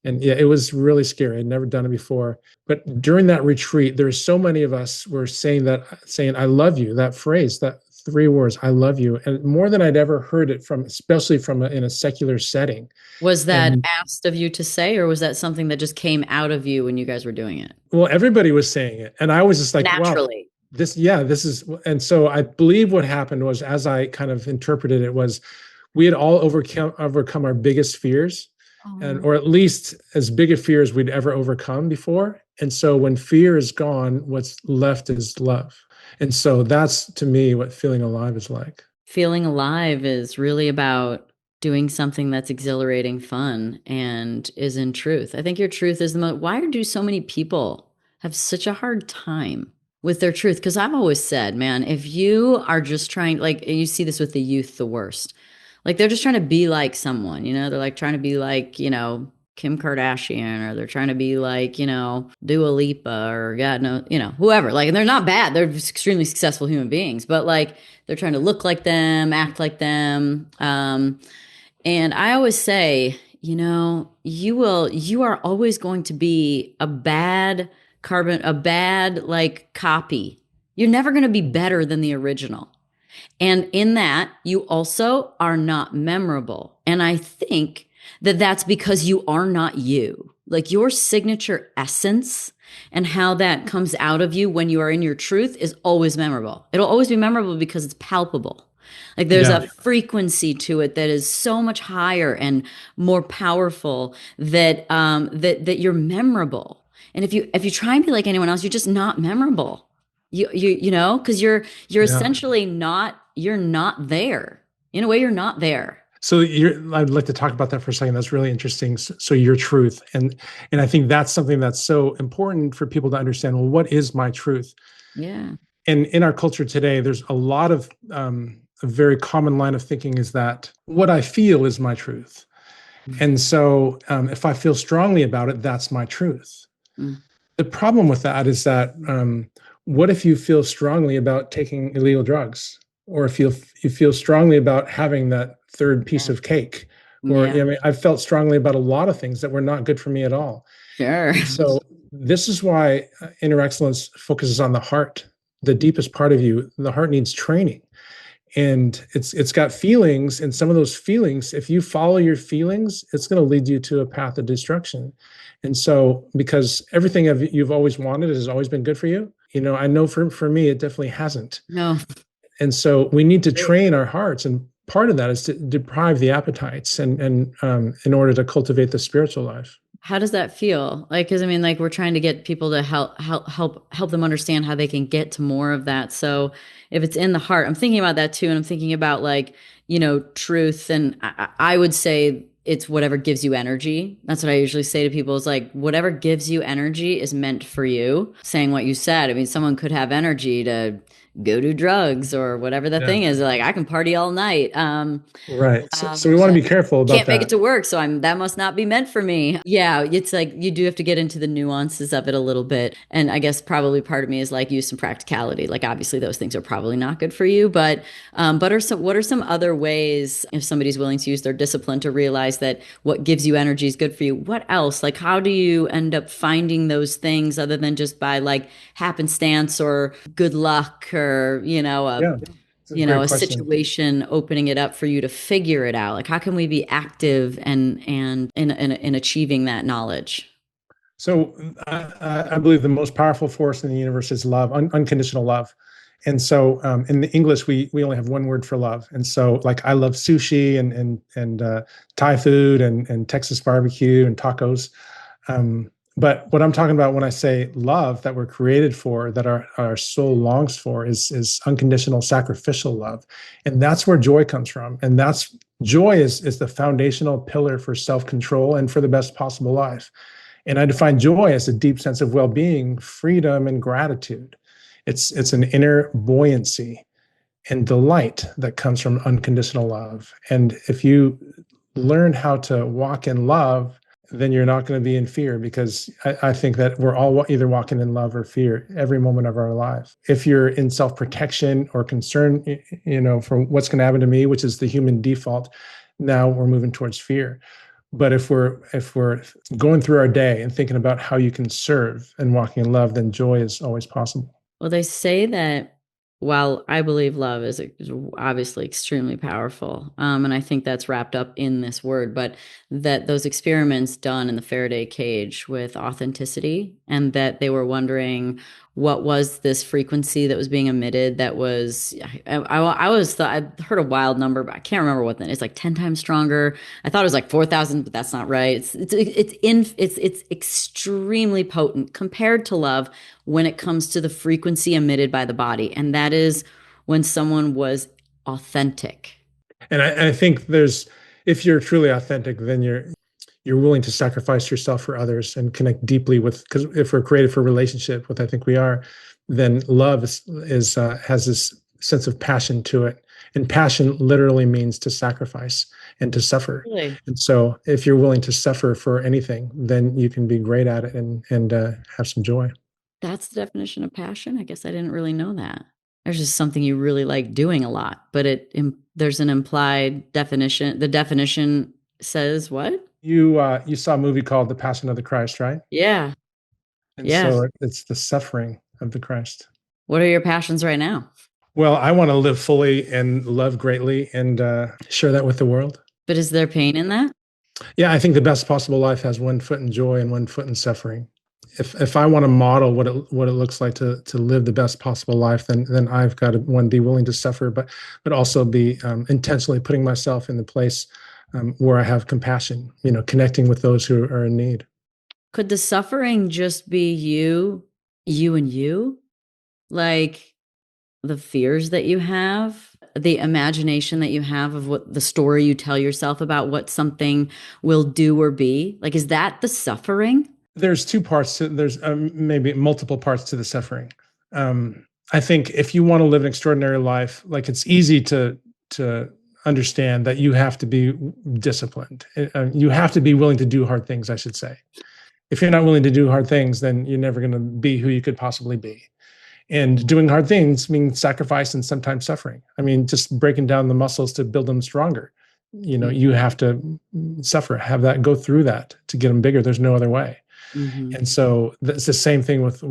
Speaker 1: And yeah, it was really scary. I'd never done it before. But during that retreat, there's so many of us were saying, I love you, that phrase, that 3 words, I love you. And more than I'd ever heard it from, especially in a secular setting.
Speaker 2: Was that
Speaker 1: And
Speaker 2: asked of you to say, or was that something that just came out of you when you guys were doing it?
Speaker 1: well, everybody was saying it. And I was just like, wow,
Speaker 2: Naturally.
Speaker 1: this is, and so I believe what happened was, as I kind of interpreted it, was we had all overcome our biggest fears, and
Speaker 2: Oh.
Speaker 1: or at least as big a fear as we'd ever overcome before. And so when fear is gone, what's left is love. And so that's, to me, what feeling alive is like.
Speaker 2: Feeling alive is really about doing something that's exhilarating, fun, and is in truth. I think your truth is the most. Why do so many people have such a hard time with their truth? Because I've always said, man, if you are just trying, like, and you see this with the youth the worst, like they're just trying to be like someone, they're like trying to be like, Kim Kardashian, or they're trying to be like, Dua Lipa, or God no, whoever. Like, and they're not bad. They're just extremely successful human beings, but like they're trying to look like them, act like them. And I always say, you are always going to be a bad like copy. You're never going to be better than the original. And in that, you also are not memorable. And I think that that's because you are not you. Like your signature essence and how that comes out of you when you are in your truth is always memorable. It'll always be memorable because it's palpable. Like there's
Speaker 1: Yeah.
Speaker 2: a frequency to it that is so much higher and more powerful that that you're memorable. And if you try and be like anyone else, you're just not memorable. Because you're
Speaker 1: Yeah.
Speaker 2: essentially you're not there. In a way, you're not there.
Speaker 1: So I'd like to talk about that for a second. That's really interesting. So your truth, and I think that's something that's so important for people to understand. Well, what is my truth?
Speaker 2: Yeah.
Speaker 1: And in our culture today, there's a lot of a very common line of thinking is that what I feel is my truth. And so if I feel strongly about it, that's my truth.
Speaker 2: Mm.
Speaker 1: The problem with that is that what if you feel strongly about taking illegal drugs? Or if you feel strongly about having that third piece of cake? Or
Speaker 2: Yeah.
Speaker 1: I've felt strongly about a lot of things that were not good for me at all.
Speaker 2: Sure.
Speaker 1: And so this is why Inner Excellence focuses on the heart, the deepest part of you. The heart needs training. And it's got feelings, and some of those feelings, if you follow your feelings, it's going to lead you to a path of destruction. And so, because everything you've always wanted has always been good for you, I know for me, it definitely hasn't.
Speaker 2: No.
Speaker 1: And so we need to train our hearts, and part of that is to deprive the appetites, and in order to cultivate the spiritual life.
Speaker 2: How does that feel? Like, because I mean, like we're trying to get people to help them understand how they can get to more of that. So if it's in the heart, I'm thinking about that too, and I'm thinking about like truth, and I would say it's whatever gives you energy. That's what I usually say to people is like whatever gives you energy is meant for you. Saying what you said, I mean, someone could have energy to go do drugs or whatever the
Speaker 1: Yeah.
Speaker 2: thing is. Like I can party all night.
Speaker 1: Right. So we want to be careful about
Speaker 2: Can't make it
Speaker 1: that.
Speaker 2: to work, so that must not be meant for me. Yeah, it's like you do have to get into the nuances of it a little bit. And I guess probably part of me is like use some practicality. Like obviously those things are probably not good for you, but what are some other ways if somebody's willing to use their discipline to realize that what gives you energy is good for you? What else? Like how do you end up finding those things other than just by like happenstance or good luck or,
Speaker 1: Yeah. It's a great
Speaker 2: a
Speaker 1: question.
Speaker 2: situation opening it up for you to figure it out? Like how can we be active and in achieving that knowledge?
Speaker 1: So I believe the most powerful force in the universe is love, unconditional love. And so in the English, we only have one word for love. And so like I love sushi and Thai food and Texas barbecue and tacos. But what I'm talking about when I say love that we're created for, that our soul longs for, is unconditional sacrificial love. And that's where joy comes from. And that's joy is the foundational pillar for self-control and for the best possible life. And I define joy as a deep sense of well-being, freedom, and gratitude. It's an inner buoyancy and delight that comes from unconditional love. And if you learn how to walk in love, then you're not going to be in fear, because I think that we're all either walking in love or fear every moment of our life. If you're in self-protection or concern, for what's going to happen to me, which is the human default, now we're moving towards fear. But if we're going through our day and thinking about how you can serve and walking in love, then joy is always possible.
Speaker 2: Well, they say that while I believe love is obviously extremely powerful, and I think that's wrapped up in this word, but that those experiments done in the Faraday cage with authenticity, and that they were wondering what was this frequency that was being emitted that was, I was thought, I heard a wild number, but I can't remember what that is. It's like 10 times stronger. I thought it was like 4,000, but that's not right. It's extremely potent compared to love when it comes to the frequency emitted by the body. And that is when someone was authentic.
Speaker 1: And I think if you're truly authentic, then you're willing to sacrifice yourself for others and connect deeply with, because if we're created for relationship, what I think we are, then love has this sense of passion to it. And passion literally means to sacrifice and to suffer.
Speaker 2: Really?
Speaker 1: And so if you're willing to suffer for anything, then you can be great at it and have some joy.
Speaker 2: That's the definition of passion. I guess I didn't really know that. There's just something you really like doing a lot, but there's an implied definition. The definition says what?
Speaker 1: You saw a movie called The Passion of the Christ, right?
Speaker 2: Yeah.
Speaker 1: And
Speaker 2: Yeah.
Speaker 1: so it's the suffering of the Christ.
Speaker 2: What are your passions right now?
Speaker 1: Well, I want to live fully and love greatly and share that with the world.
Speaker 2: But is there pain in that?
Speaker 1: Yeah, I think the best possible life has one foot in joy and one foot in suffering. If I want to model what it looks like to live the best possible life, then I've got to, one, be willing to suffer, but also be intentionally putting myself in the place where I have compassion, connecting with those who are in need.
Speaker 2: Could the suffering just be you and you? Like the fears that you have, the imagination that you have of what the story you tell yourself about what something will do or be? Like, is that the suffering?
Speaker 1: There's two parts there's maybe multiple parts to the suffering. I think if you want to live an extraordinary life, like it's easy to understand that you have to be disciplined. You have to be willing to do hard things, I should say. If you're not willing to do hard things, then you're never going to be who you could possibly be. And doing hard things means sacrifice and sometimes suffering. I mean, just breaking down the muscles to build them stronger. You have to suffer, have that, go through that to get them bigger. There's no other way.
Speaker 2: Mm-hmm.
Speaker 1: And so it's the same thing with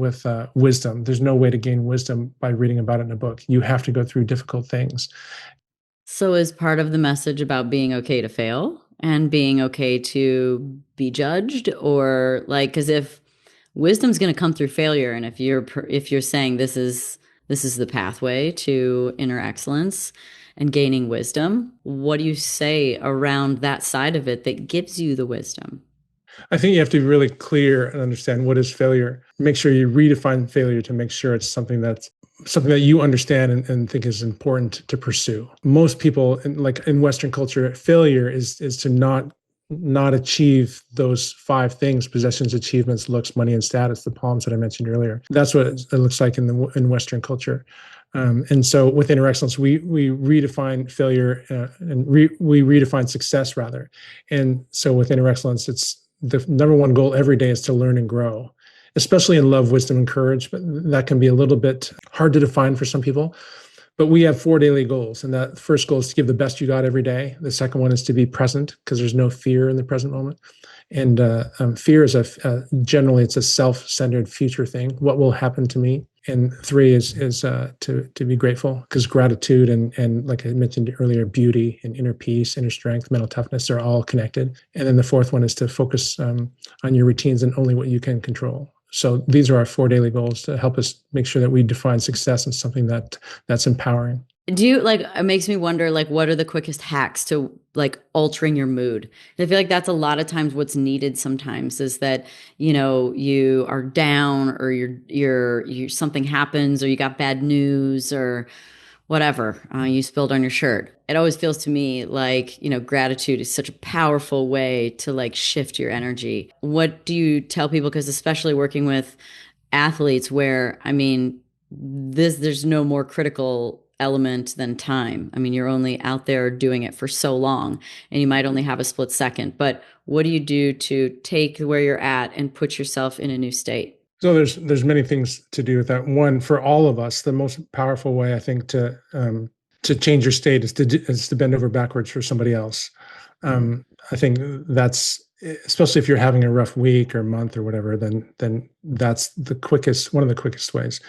Speaker 1: wisdom. There's no way to gain wisdom by reading about it in a book. You have to go through difficult things.
Speaker 2: So is part of the message about being okay to fail and being okay to be judged, or like, because if wisdom's going to come through failure, and if you're saying this is the pathway to inner excellence and gaining wisdom, what do you say around that side of it that gives you the wisdom?
Speaker 1: I think you have to be really clear and understand what is failure. Make sure you redefine failure to make sure it's something that you understand and think is important to pursue. Most people, like in Western culture, failure is to not not achieve those five things: possessions, achievements, looks, money, and status, the palms that I mentioned earlier. That's what it looks like in Western culture. And so with Inner Excellence, we redefine failure and we redefine success rather. And so with Inner Excellence, it's the number one goal every day is to learn and grow, especially in love, wisdom, and courage. But that can be a little bit hard to define for some people. But we have 4 daily goals. And that first goal is to give the best you got every day. The second one is to be present, because there's no fear in the present moment. And fear is generally it's a self-centered future thing. What will happen to me? And 3 is to be grateful, because gratitude and like I mentioned earlier, beauty and inner peace, inner strength, mental toughness are all connected. And then the 4th one is to focus on your routines and only what you can control. So these are our 4 daily goals to help us make sure that we define success as something that's empowering.
Speaker 2: Do you like, it makes me wonder, like, what are the quickest hacks to like altering your mood? I feel like that's a lot of times what's needed sometimes is that, you are down, or you're something happens, or you got bad news, or whatever, you spilled on your shirt. It always feels to me like, gratitude is such a powerful way to like shift your energy. What do you tell people? Because especially working with athletes where, I mean, there's no more critical element than time. I mean, you're only out there doing it for so long and you might only have a split second, but what do you do to take where you're at and put yourself in a new state?
Speaker 1: So there's many things to do with that. One, for all of us, the most powerful way I think to change your state is to bend over backwards for somebody else. I think that's, especially if you're having a rough week or month or whatever, then that's one of the quickest ways.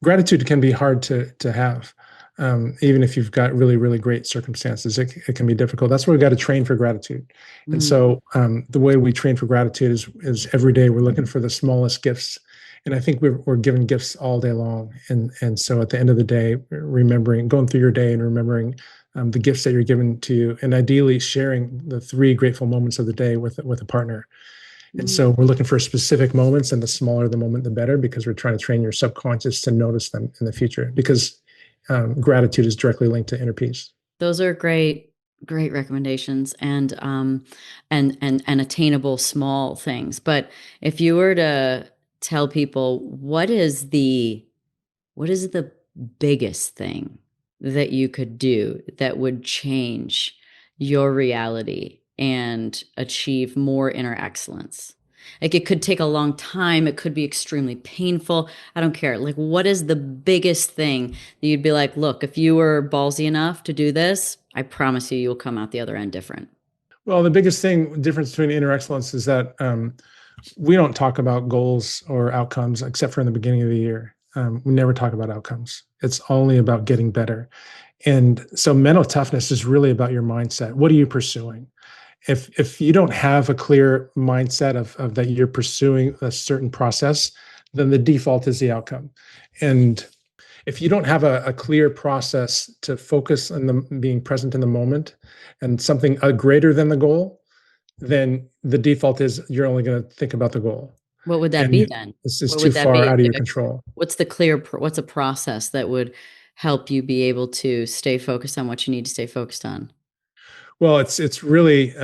Speaker 1: Gratitude can be hard to have. Even if you've got really, really great circumstances, it can be difficult. That's why we've got to train for gratitude. And so the way we train for gratitude is every day we're looking for the smallest gifts. And I think we're given gifts all day long. And so at the end of the day, going through your day and remembering the gifts that you're given to you, and ideally sharing the 3 grateful moments of the day with a partner. And so we're looking for specific moments, and the smaller the moment, the better, because we're trying to train your subconscious to notice them in the future, because gratitude is directly linked to inner peace.
Speaker 2: Those are great recommendations, and attainable small things. But if you were to tell people, what is the biggest thing that you could do that would change your reality and achieve more inner excellence? Like, it could take a long time. It could be extremely painful. I don't care. Like, what is the biggest thing that you'd be like, look, if you were ballsy enough to do this, I promise you'll come out the other end different?
Speaker 1: Well, the biggest difference between inner excellence is that we don't talk about goals or outcomes except for in the beginning of the year. We never talk about outcomes. It's only about getting better. And so mental toughness is really about your mindset. What are you pursuing? If you don't have a clear mindset of that you're pursuing a certain process, then the default is the outcome. And if you don't have a clear process to focus on being present in the moment and something greater than the goal, then the default is you're only going to think about the goal.
Speaker 2: What would that be then?
Speaker 1: It's too far out of your control.
Speaker 2: What's a process that would help you be able to stay focused on what you need to stay focused on?
Speaker 1: Well, it's really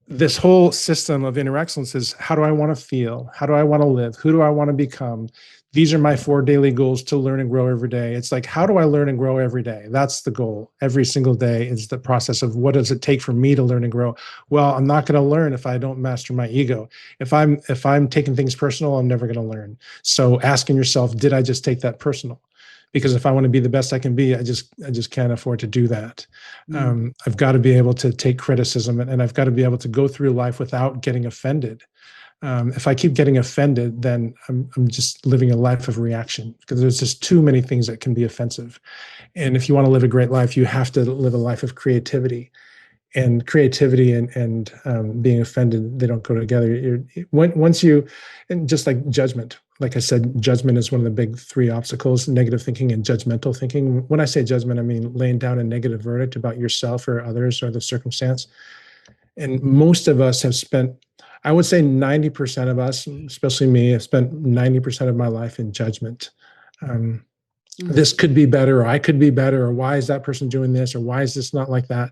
Speaker 1: this whole system of inner excellence is, how do I want to feel? How do I want to live? Who do I want to become? These are my 4 daily goals to learn and grow every day. It's like, how do I learn and grow every day? That's the goal. Every single day is the process of, what does it take for me to learn and grow? Well, I'm not going to learn if I don't master my ego. If I'm taking things personal, I'm never going to learn. So asking yourself, did I just take that personal? Because if I want to be the best I can be, I just can't afford to do that. I've got to be able to take criticism, and I've got to be able to go through life without getting offended. If I keep getting offended, then I'm just living a life of reaction, because there's just too many things that can be offensive. And if you want to live a great life, you have to live a life of creativity. And creativity and being offended, they don't go together. And just like judgment, like I said, judgment is one of the big 3 obstacles: negative thinking and judgmental thinking. When I say judgment, I mean laying down a negative verdict about yourself or others or the circumstance. And most of us have spent, I would say 90% of us, especially me, have spent 90% of my life in judgment. This could be better, or I could be better, or why is that person doing this, or why is this not like that?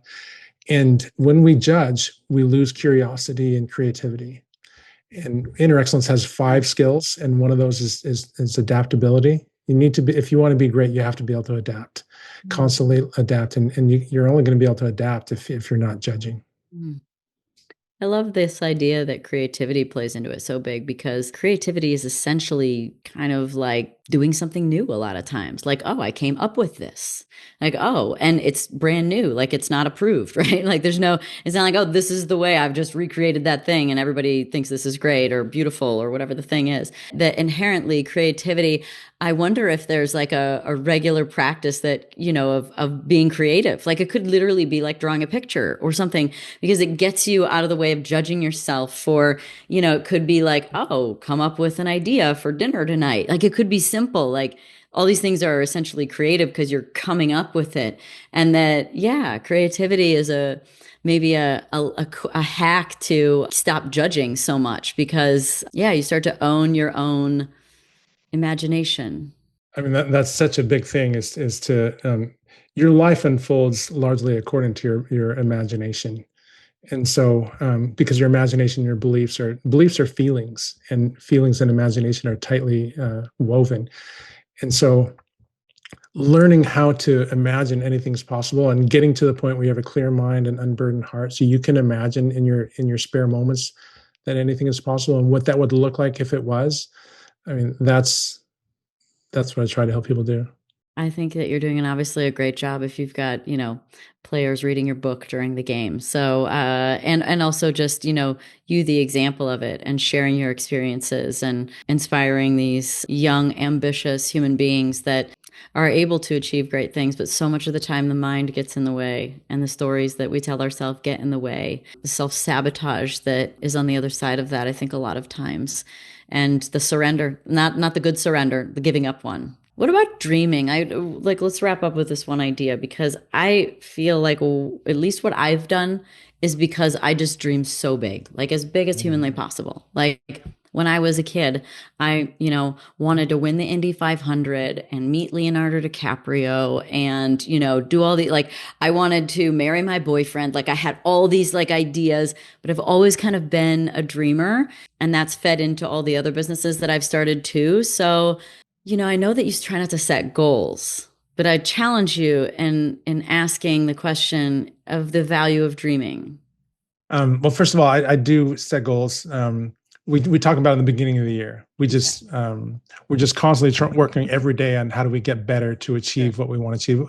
Speaker 1: And when we judge, we lose curiosity and creativity. And inner excellence has 5 skills, and one of those is adaptability. You need to be, if you want to be great, you have to be able to adapt, constantly adapt. And you're only going to be able to adapt if you're not judging.
Speaker 2: Mm. I love this idea that creativity plays into it so big, because creativity is essentially kind of like doing something new a lot of times. Like, oh, I came up with this. Like, oh, and it's brand new. Like, it's not approved, right? Like, it's not like, oh, this is the way I've just recreated that thing and everybody thinks this is great or beautiful or whatever the thing is. That inherently creativity, I wonder if there's like a regular practice that, of being creative. Like, it could literally be like drawing a picture or something, because it gets you out of the way of judging yourself for, it could be like, oh, come up with an idea for dinner tonight. Like, it could be simple. Like, all these things are essentially creative because you're coming up with it. And that, yeah, creativity is maybe a hack to stop judging so much, because, yeah, you start to own your own imagination.
Speaker 1: I mean, that's such a big thing, is to your life unfolds largely according to your imagination. And so, because your imagination, your beliefs are feelings, and feelings and imagination are tightly woven. And so, learning how to imagine anything's possible, and getting to the point where you have a clear mind and unburdened heart, so you can imagine in your spare moments that anything is possible, and what that would look like if it was. I mean, that's what I try to help people do.
Speaker 2: I think that you're doing obviously a great job if you've got, players reading your book during the game. So, and also just, you the example of it, and sharing your experiences and inspiring these young, ambitious human beings that are able to achieve great things. But so much of the time, the mind gets in the way, and the stories that we tell ourselves get in the way. The self-sabotage that is on the other side of that, I think, a lot of times. And the surrender, not the good surrender, the giving up one. What about dreaming? Let's wrap up with this one idea, because I feel like, at least what I've done is because I just dream so big, like as big as humanly possible. Like, when I was a kid, I, wanted to win the Indy 500 and meet Leonardo DiCaprio and, do all the, like, I wanted to marry my boyfriend. Like, I had all these like ideas, but I've always kind of been a dreamer, and that's fed into all the other businesses that I've started too. So, I know that you try not to set goals, but I challenge you in asking the question of the value of dreaming.
Speaker 1: Well, first of all, I do set goals. We talk about it in the beginning of the year. We're just constantly working every day on how do we get better to achieve what we want to achieve.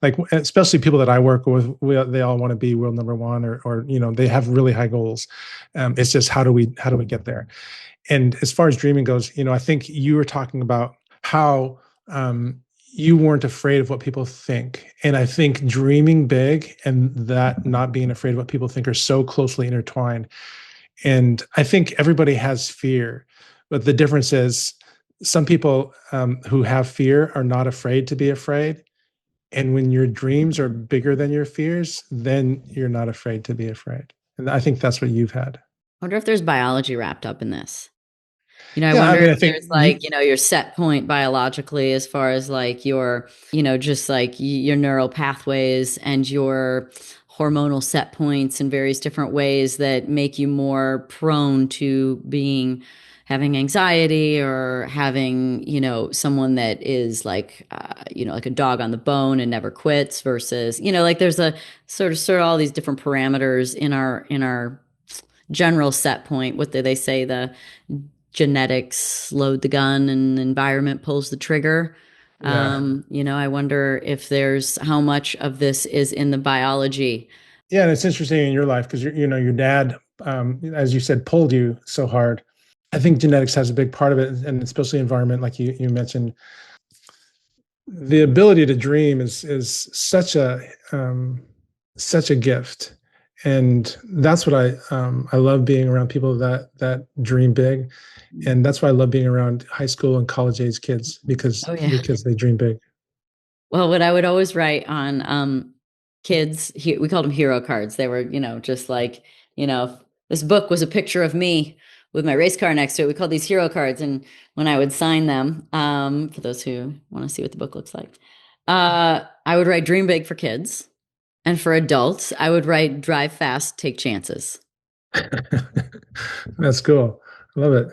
Speaker 1: Like, especially people that I work with, they all want to be world number one, or they have really high goals. It's just how do we get there? And as far as dreaming goes, I think you were talking about how you weren't afraid of what people think. And I think dreaming big and that not being afraid of what people think are so closely intertwined. And I think everybody has fear, but the difference is some people who have fear are not afraid to be afraid. And when your dreams are bigger than your fears, then you're not afraid to be afraid. And I think that's what you've had.
Speaker 2: I wonder if there's biology wrapped up in this. I
Speaker 1: Yeah, I
Speaker 2: wonder
Speaker 1: mean, I
Speaker 2: if
Speaker 1: think
Speaker 2: there's like, your set point biologically, as far as like your, just like your neural pathways and your hormonal set points in various different ways that make you more prone to having anxiety, or having, someone that is like, like a dog on the bone and never quits, versus, like there's a sort of all these different parameters in our general set point. What do they say? The genetics load the gun and the environment pulls the trigger.
Speaker 1: yeah.
Speaker 2: I wonder if there's how much of this is in the biology.
Speaker 1: Yeah, and it's interesting in your life because your dad, as you said, pulled you so hard. I think genetics has a big part of it, and especially environment, like you mentioned. The ability to dream is such a gift, and that's what I love being around people that dream big, and that's why I love being around high school and college age kids because
Speaker 2: Oh yeah.
Speaker 1: they dream big.
Speaker 2: Well, what I would always write on kids, we called them hero cards. They were, just like, this book was a picture of me with my race car next to it. We called these hero cards. And when I would sign them, for those who want to see what the book looks like, I would write dream big for kids. And for adults, I would write drive fast, take chances.
Speaker 1: That's cool. I love it.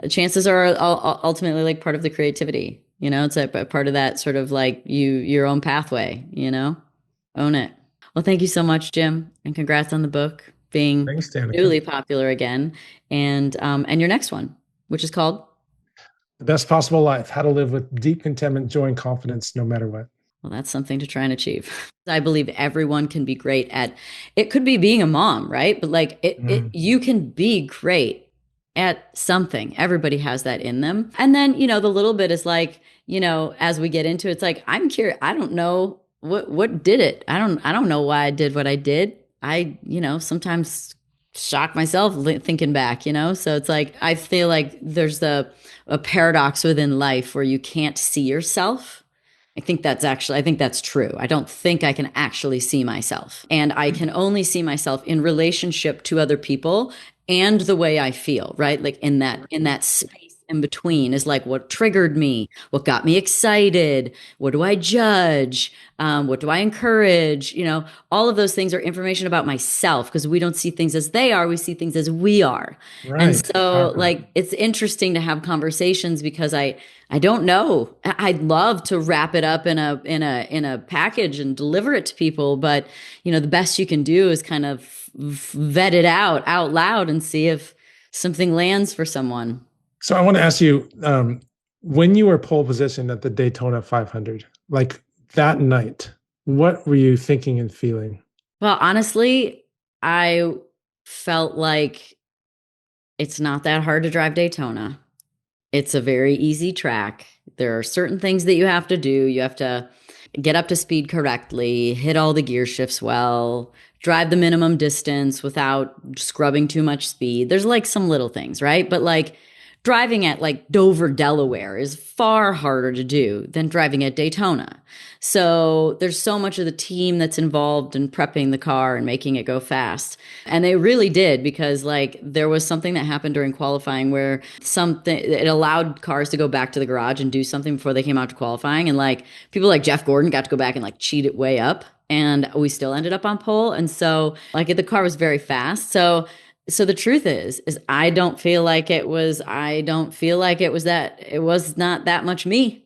Speaker 2: Chances are ultimately like part of the creativity. It's a part of that sort of like your own pathway, own it. Well, thank you so much, Jim, and congrats on the book being
Speaker 1: Thanks, Danica.
Speaker 2: newly popular again, and your next one, which is called,
Speaker 1: The best possible life: how to live with deep contentment, joy, and confidence, no matter what.
Speaker 2: well, that's something to try and achieve. I believe everyone can be great at it. Could be being a mom, right? But like
Speaker 1: Mm,
Speaker 2: you can be great at something. Everybody has that in them. And then, the little bit is like, as we get into it, it's like, I'm curious. I don't know what did it. I don't know why I did what I did. I, sometimes shock myself thinking back, So it's like I feel like there's a paradox within life where you can't see yourself. I think that's true. I don't think I can actually see myself. And I can only see myself in relationship to other people and the way I feel, right? Like in that space in between is like what triggered me, what got me excited, what do I judge, what do I encourage? All of those things are information about myself because we don't see things as they are, we see things as we are. And
Speaker 1: right.
Speaker 2: so
Speaker 1: Powerful.
Speaker 2: like it's interesting to have conversations because I don't know. I'd love to wrap it up in a package and deliver it to people, but the best you can do is kind of vet it out loud and see if something lands for someone.
Speaker 1: So I want to ask you, when you were pole position at the Daytona 500, like that night, what were you thinking and feeling?
Speaker 2: Well, honestly, I felt like it's not that hard to drive Daytona. It's a very easy track. There are certain things that you have to do. You have to get up to speed correctly, hit all the gear shifts well, drive the minimum distance without scrubbing too much speed. There's like some little things, right? But like driving at like Dover, Delaware is far harder to do than driving at Daytona. So there's so much of the team that's involved in prepping the car and making it go fast. And they really did because like there was something that happened during qualifying where something it allowed cars to go back to the garage and do something before they came out to qualifying. And like people like Jeff Gordon got to go back and like cheat it way up. And we still ended up on pole. And so like the car was very fast. So the truth is I don't feel like it was not that much me.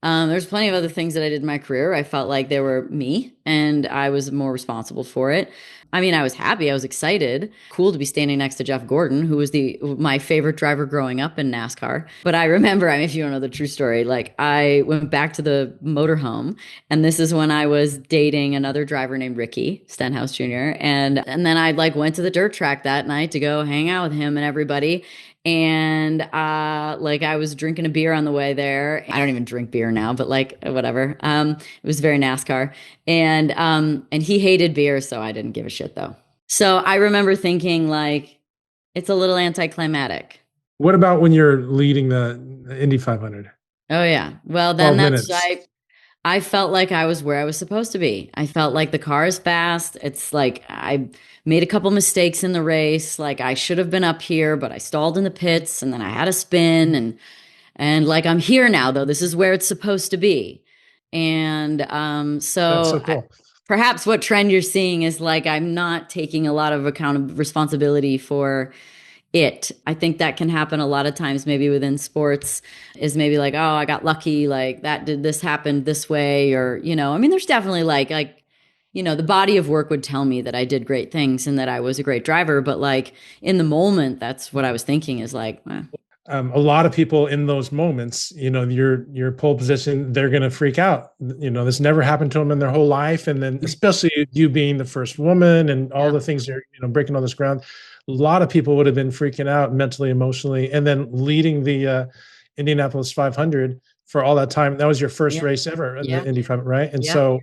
Speaker 2: There's plenty of other things that I did in my career. I felt like they were me and I was more responsible for it. I mean, I was happy. I was excited. Cool to be standing next to Jeff Gordon, who was my favorite driver growing up in NASCAR. But I remember, I mean, if you don't know the true story, like I went back to the motorhome, and this is when I was dating another driver named Ricky Stenhouse Jr. And then I like went to the dirt track that night to go hang out with him and everybody. And like I was drinking a beer on the way there. I don't even drink beer now, but like whatever. It was very NASCAR. And he hated beer, so I didn't give a shit though. So I remember thinking like it's a little anticlimactic.
Speaker 1: What about when you're leading the Indy 500?
Speaker 2: Oh yeah. Well, then
Speaker 1: 12
Speaker 2: that's
Speaker 1: minutes.
Speaker 2: I felt like I was where I was supposed to be. I felt like the car is fast. It's like I made a couple mistakes in the race. Like I should have been up here, but I stalled in the pits and then I had a spin and like I'm here now though. This is where it's supposed to be. And
Speaker 1: That's so cool.
Speaker 2: perhaps what trend you're seeing is like I'm not taking a lot of account of responsibility for it. I think that can happen a lot of times, maybe within sports, is maybe like, oh, I got lucky, like that did this happen this way, or I mean, there's definitely the body of work would tell me that I did great things and that I was a great driver, but like in the moment, that's what I was thinking is like,
Speaker 1: A lot of people in those moments, your pole position, they're going to freak out. This never happened to them in their whole life. And then especially you being the first woman and all
Speaker 2: yeah,
Speaker 1: the things you're, breaking all this ground, a lot of people would have been freaking out mentally, emotionally, and then leading the Indianapolis 500 for all that time. That was your first
Speaker 2: yeah,
Speaker 1: race ever in
Speaker 2: yeah,
Speaker 1: the Indy 500, right? And
Speaker 2: yeah.
Speaker 1: so,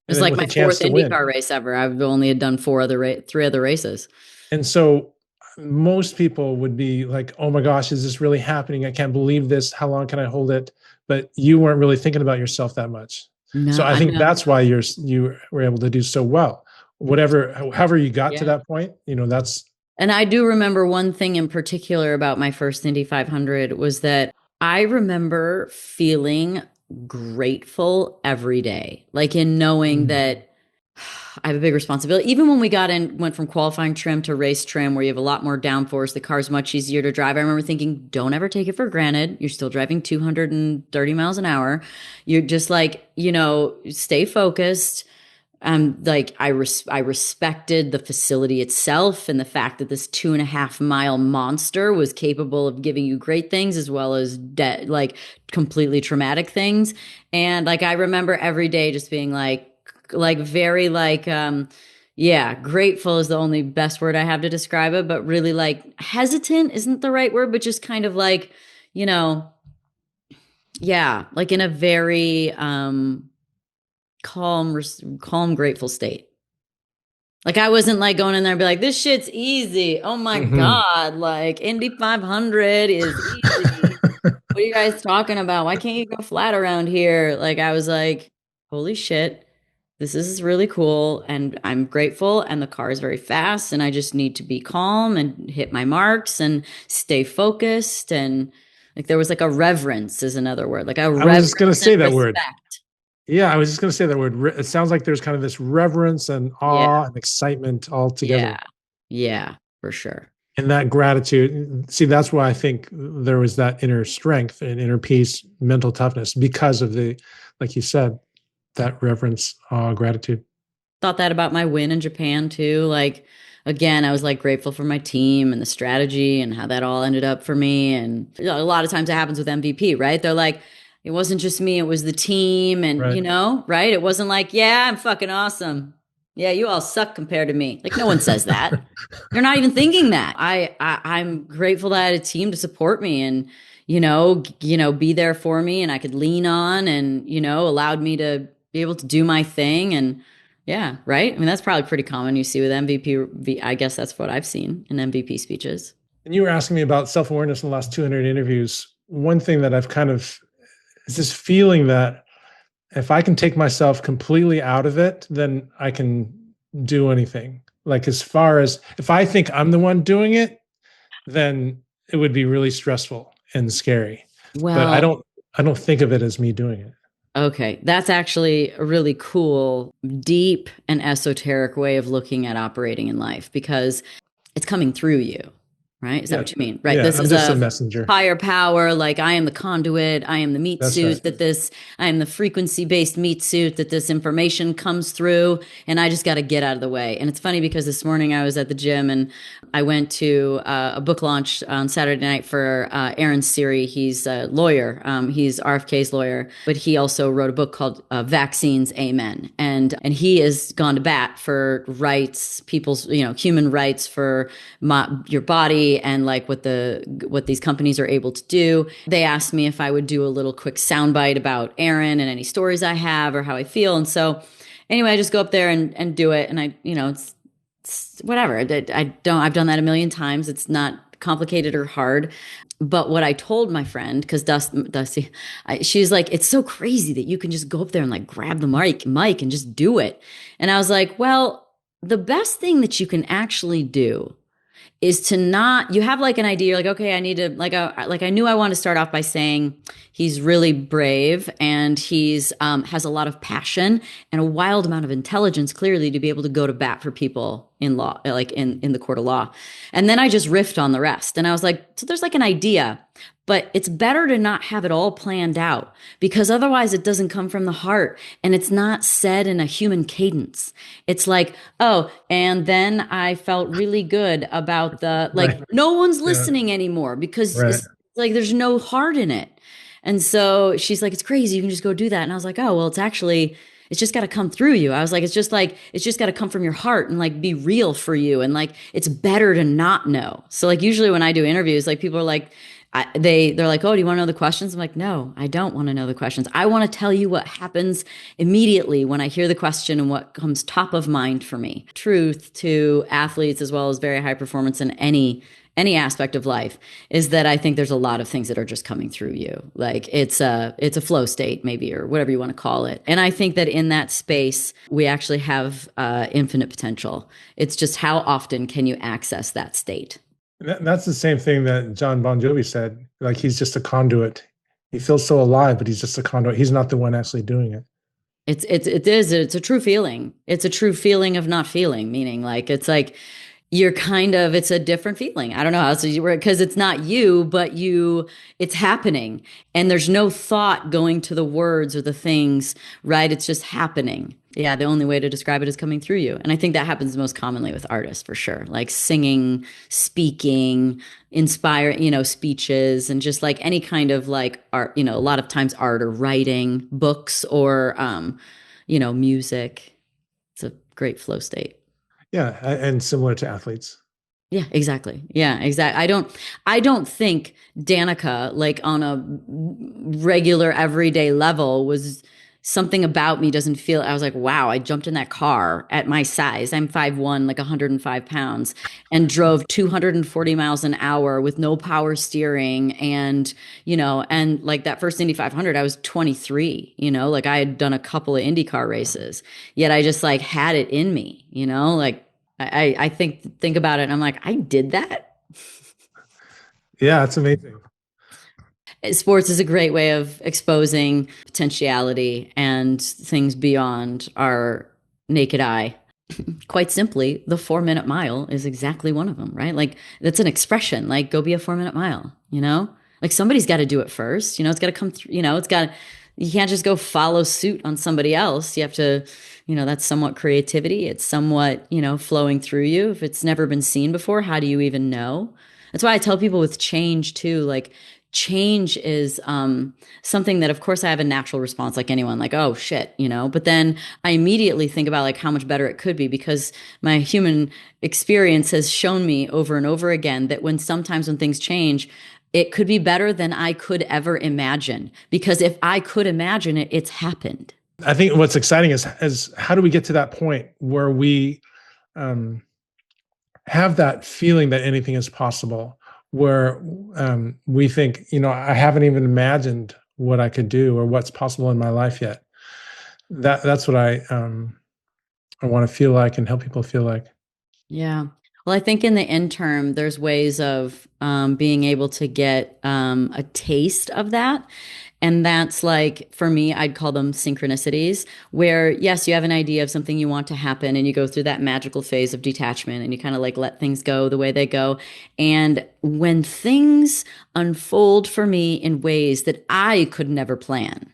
Speaker 2: It
Speaker 1: and
Speaker 2: was
Speaker 1: then
Speaker 2: like
Speaker 1: with
Speaker 2: my
Speaker 1: a chance
Speaker 2: fourth
Speaker 1: to win.
Speaker 2: IndyCar race ever. I've only had done three other races.
Speaker 1: And so most people would be like, oh my gosh, is this really happening? I can't believe this. How long can I hold it? But you weren't really thinking about yourself that much. So
Speaker 2: No,
Speaker 1: I
Speaker 2: I
Speaker 1: think
Speaker 2: know.
Speaker 1: that's why you were able to do so well. However you got to
Speaker 2: Yeah.
Speaker 1: that point, that's
Speaker 2: And I do remember one thing in particular about my first Indy 500 was that I remember feeling grateful every day, like in knowing
Speaker 1: mm,
Speaker 2: that I have a big responsibility. Even when we went from qualifying trim to race trim, where you have a lot more downforce, the car's much easier to drive. I remember thinking, don't ever take it for granted. You're still driving 230 miles an hour. You're just like, stay focused. Like I respected the facility itself and the fact that this 2.5 mile monster was capable of giving you great things as well as like completely traumatic things. And like I remember every day just being like very like yeah, grateful is the only best word I have to describe it, but really like hesitant isn't the right word, but just kind of like, you know, yeah, like in a very calm, grateful state. Like I wasn't like going in there and be like, this shit's easy. Oh my
Speaker 1: Hmm.
Speaker 2: God. Like Indy 500 is easy. What are you guys talking about? Why can't you go flat around here? Like I was like, holy shit, this is really cool. And I'm grateful. And the car is very fast. And I just need to be calm and hit my marks and stay focused. And like there was like a reverence is another word, like a
Speaker 1: I was just going to
Speaker 2: reverence and
Speaker 1: say that word.
Speaker 2: respect.
Speaker 1: Yeah, I was just going to say that word. It sounds like there's kind of this reverence and
Speaker 2: Yeah.
Speaker 1: awe and excitement all
Speaker 2: Yeah.
Speaker 1: together.
Speaker 2: Yeah, for sure.
Speaker 1: And that gratitude. See, that's why I think there was that inner strength and inner peace, mental toughness, because of the, like you said, that reverence, awe, gratitude.
Speaker 2: Thought that about my win in Japan too. Like, again, I was like grateful for my team and the strategy and how that all ended up for me. And a lot of times it happens with MVP, right? They're like, it wasn't just me, it was the team. And,
Speaker 1: Right.
Speaker 2: right? It wasn't like, yeah, I'm fucking awesome. Yeah, you all suck compared to me. Like, no one says that. They're not even thinking that. I'm grateful that I had a team to support me and, be there for me and I could lean on and, allowed me to be able to do my thing. And, yeah, right. I mean, that's probably pretty common you see with MVP. I guess that's what I've seen in MVP speeches.
Speaker 1: And you were asking me about self awareness in the last 200 interviews. One thing that I've kind of is this feeling that if I can take myself completely out of it, then I can do anything. Like, as far as if I think I'm the one doing it, then it would be really stressful and scary. But I
Speaker 2: Well,
Speaker 1: don't, I don't think of it as me doing it.
Speaker 2: okay, that's actually a really cool, deep, and esoteric way of looking at operating in life because it's coming through you, right? Is that
Speaker 1: Yeah.
Speaker 2: what you mean? Right.
Speaker 1: Yeah.
Speaker 2: This
Speaker 1: I'm
Speaker 2: is
Speaker 1: just a
Speaker 2: a
Speaker 1: messenger.
Speaker 2: higher power. Like I am the conduit. I am the meat
Speaker 1: That's right.
Speaker 2: suit I am the frequency based meat suit that this information comes through. And I just got to get out of the way. And it's funny because this morning I was at the gym and I went to a book launch on Saturday night for Aaron Siri. He's a lawyer. He's RFK's lawyer, but he also wrote a book called Vaccines, Amen. And he has gone to bat for rights, people's, human rights for your body and like what these companies are able to do. They asked me if I would do a little quick soundbite about Aaron and any stories I have or how I feel. And so anyway, I just go up there and do it. And it's whatever. I've done that a million times. It's not complicated or hard. But what I told my friend, because Dusty, she's like, it's so crazy that you can just go up there and like grab the mic and just do it. And I was like, well, the best thing that you can actually do is to not, you have like an idea, you're like, okay, I need to like I knew I wanted to start off by saying he's really brave and he's has a lot of passion and a wild amount of intelligence clearly to be able to go to bat for people in law, like in the court of law. And then I just riffed on the rest and I was like, so there's like an idea, but it's better to not have it all planned out because otherwise it doesn't come from the heart and it's not said in a human cadence. It's like, oh, and then I felt really good about like
Speaker 1: Right.
Speaker 2: no one's
Speaker 1: Yeah.
Speaker 2: listening anymore because
Speaker 1: Right.
Speaker 2: it's like there's no heart in it. And so she's like, it's crazy. You can just go do that. And I was like, oh, well, it's just got to come through you. I was like, it's just got to come from your heart and like be real for you. And like, it's better to not know. So like, usually when I do interviews, like people are like, they're like, oh, do you want to know the questions? I'm like, no, I don't want to know the questions. I want to tell you what happens immediately when I hear the question and what comes top of mind for me. Truth to athletes as well as very high performance in any aspect of life is that I think there's a lot of things that are just coming through you. Like it's a flow state maybe or whatever you want to call it. And I think that in that space we actually have infinite potential. It's just how often can you access that state?
Speaker 1: That's the same thing that John Bon Jovi said. Like, he's just a conduit. He feels so alive, but he's just a conduit. He's not the one actually doing it.
Speaker 2: It's a true feeling. It's a true feeling of not feeling, meaning like it's like you're kind of it's a different feeling. I don't know how else you because it's not you, but it's happening. And there's no thought going to the words or the things, right? It's just happening. Yeah, the only way to describe it is coming through you. And I think that happens most commonly with artists for sure. Like singing, speaking, inspire, speeches and just like any kind of like art, a lot of times art or writing, books or music. It's a great flow state.
Speaker 1: Yeah, and similar to athletes.
Speaker 2: Yeah, exactly. Yeah, exactly. I don't think Danica, like on a regular everyday level, was something about me doesn't feel. I was like, wow, I jumped in that car at my size. I'm 5'1", like 105 pounds, and drove 240 miles an hour with no power steering. And like that first Indy 500, I was 23, like I had done a couple of IndyCar races, yet I just like had it in me, like I think about it and I'm like, I did that.
Speaker 1: Yeah, it's amazing.
Speaker 2: Sports is a great way of exposing potentiality and things beyond our naked eye. Quite simply, the 4 minute mile is exactly one of them, right? Like that's an expression, like go be a 4 minute mile, like somebody's got to do it first, it's got to come through, you can't just go follow suit on somebody else. You have to, that's somewhat creativity. It's somewhat, flowing through you. If it's never been seen before, how do you even know? That's why I tell people with change too, like change is something that of course I have a natural response like anyone, like, oh shit, but then I immediately think about like how much better it could be because my human experience has shown me over and over again that sometimes when things change, it could be better than I could ever imagine. Because if I could imagine it, it's happened.
Speaker 1: I think what's exciting is how do we get to that point where we um, have that feeling that anything is possible, where we think, I haven't even imagined what I could do or what's possible in my life yet. That's what I want to feel like and help people feel like.
Speaker 2: Yeah. Well, I think in the interim, there's ways of being able to get a taste of that. And that's like, for me, I'd call them synchronicities, where, yes, you have an idea of something you want to happen and you go through that magical phase of detachment and you kind of like let things go the way they go. And when things unfold for me in ways that I could never plan,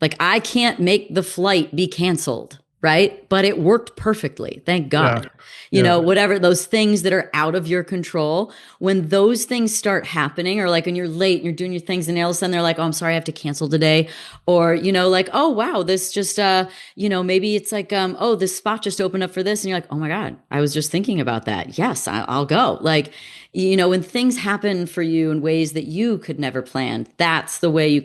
Speaker 2: like I can't make the flight be canceled, right? But it worked perfectly. Thank
Speaker 1: Yeah.
Speaker 2: God.
Speaker 1: Yeah.
Speaker 2: Whatever those things that are out of your control, when those things start happening, or like when you're late and you're doing your things and all of a sudden they're like, oh, I'm sorry, I have to cancel today. Or, like, oh, wow, this just, maybe it's like, oh, this spot just opened up for this. And you're like, oh my God, I was just thinking about that. Yes, I'll go. Like, when things happen for you in ways that you could never plan, that's the way you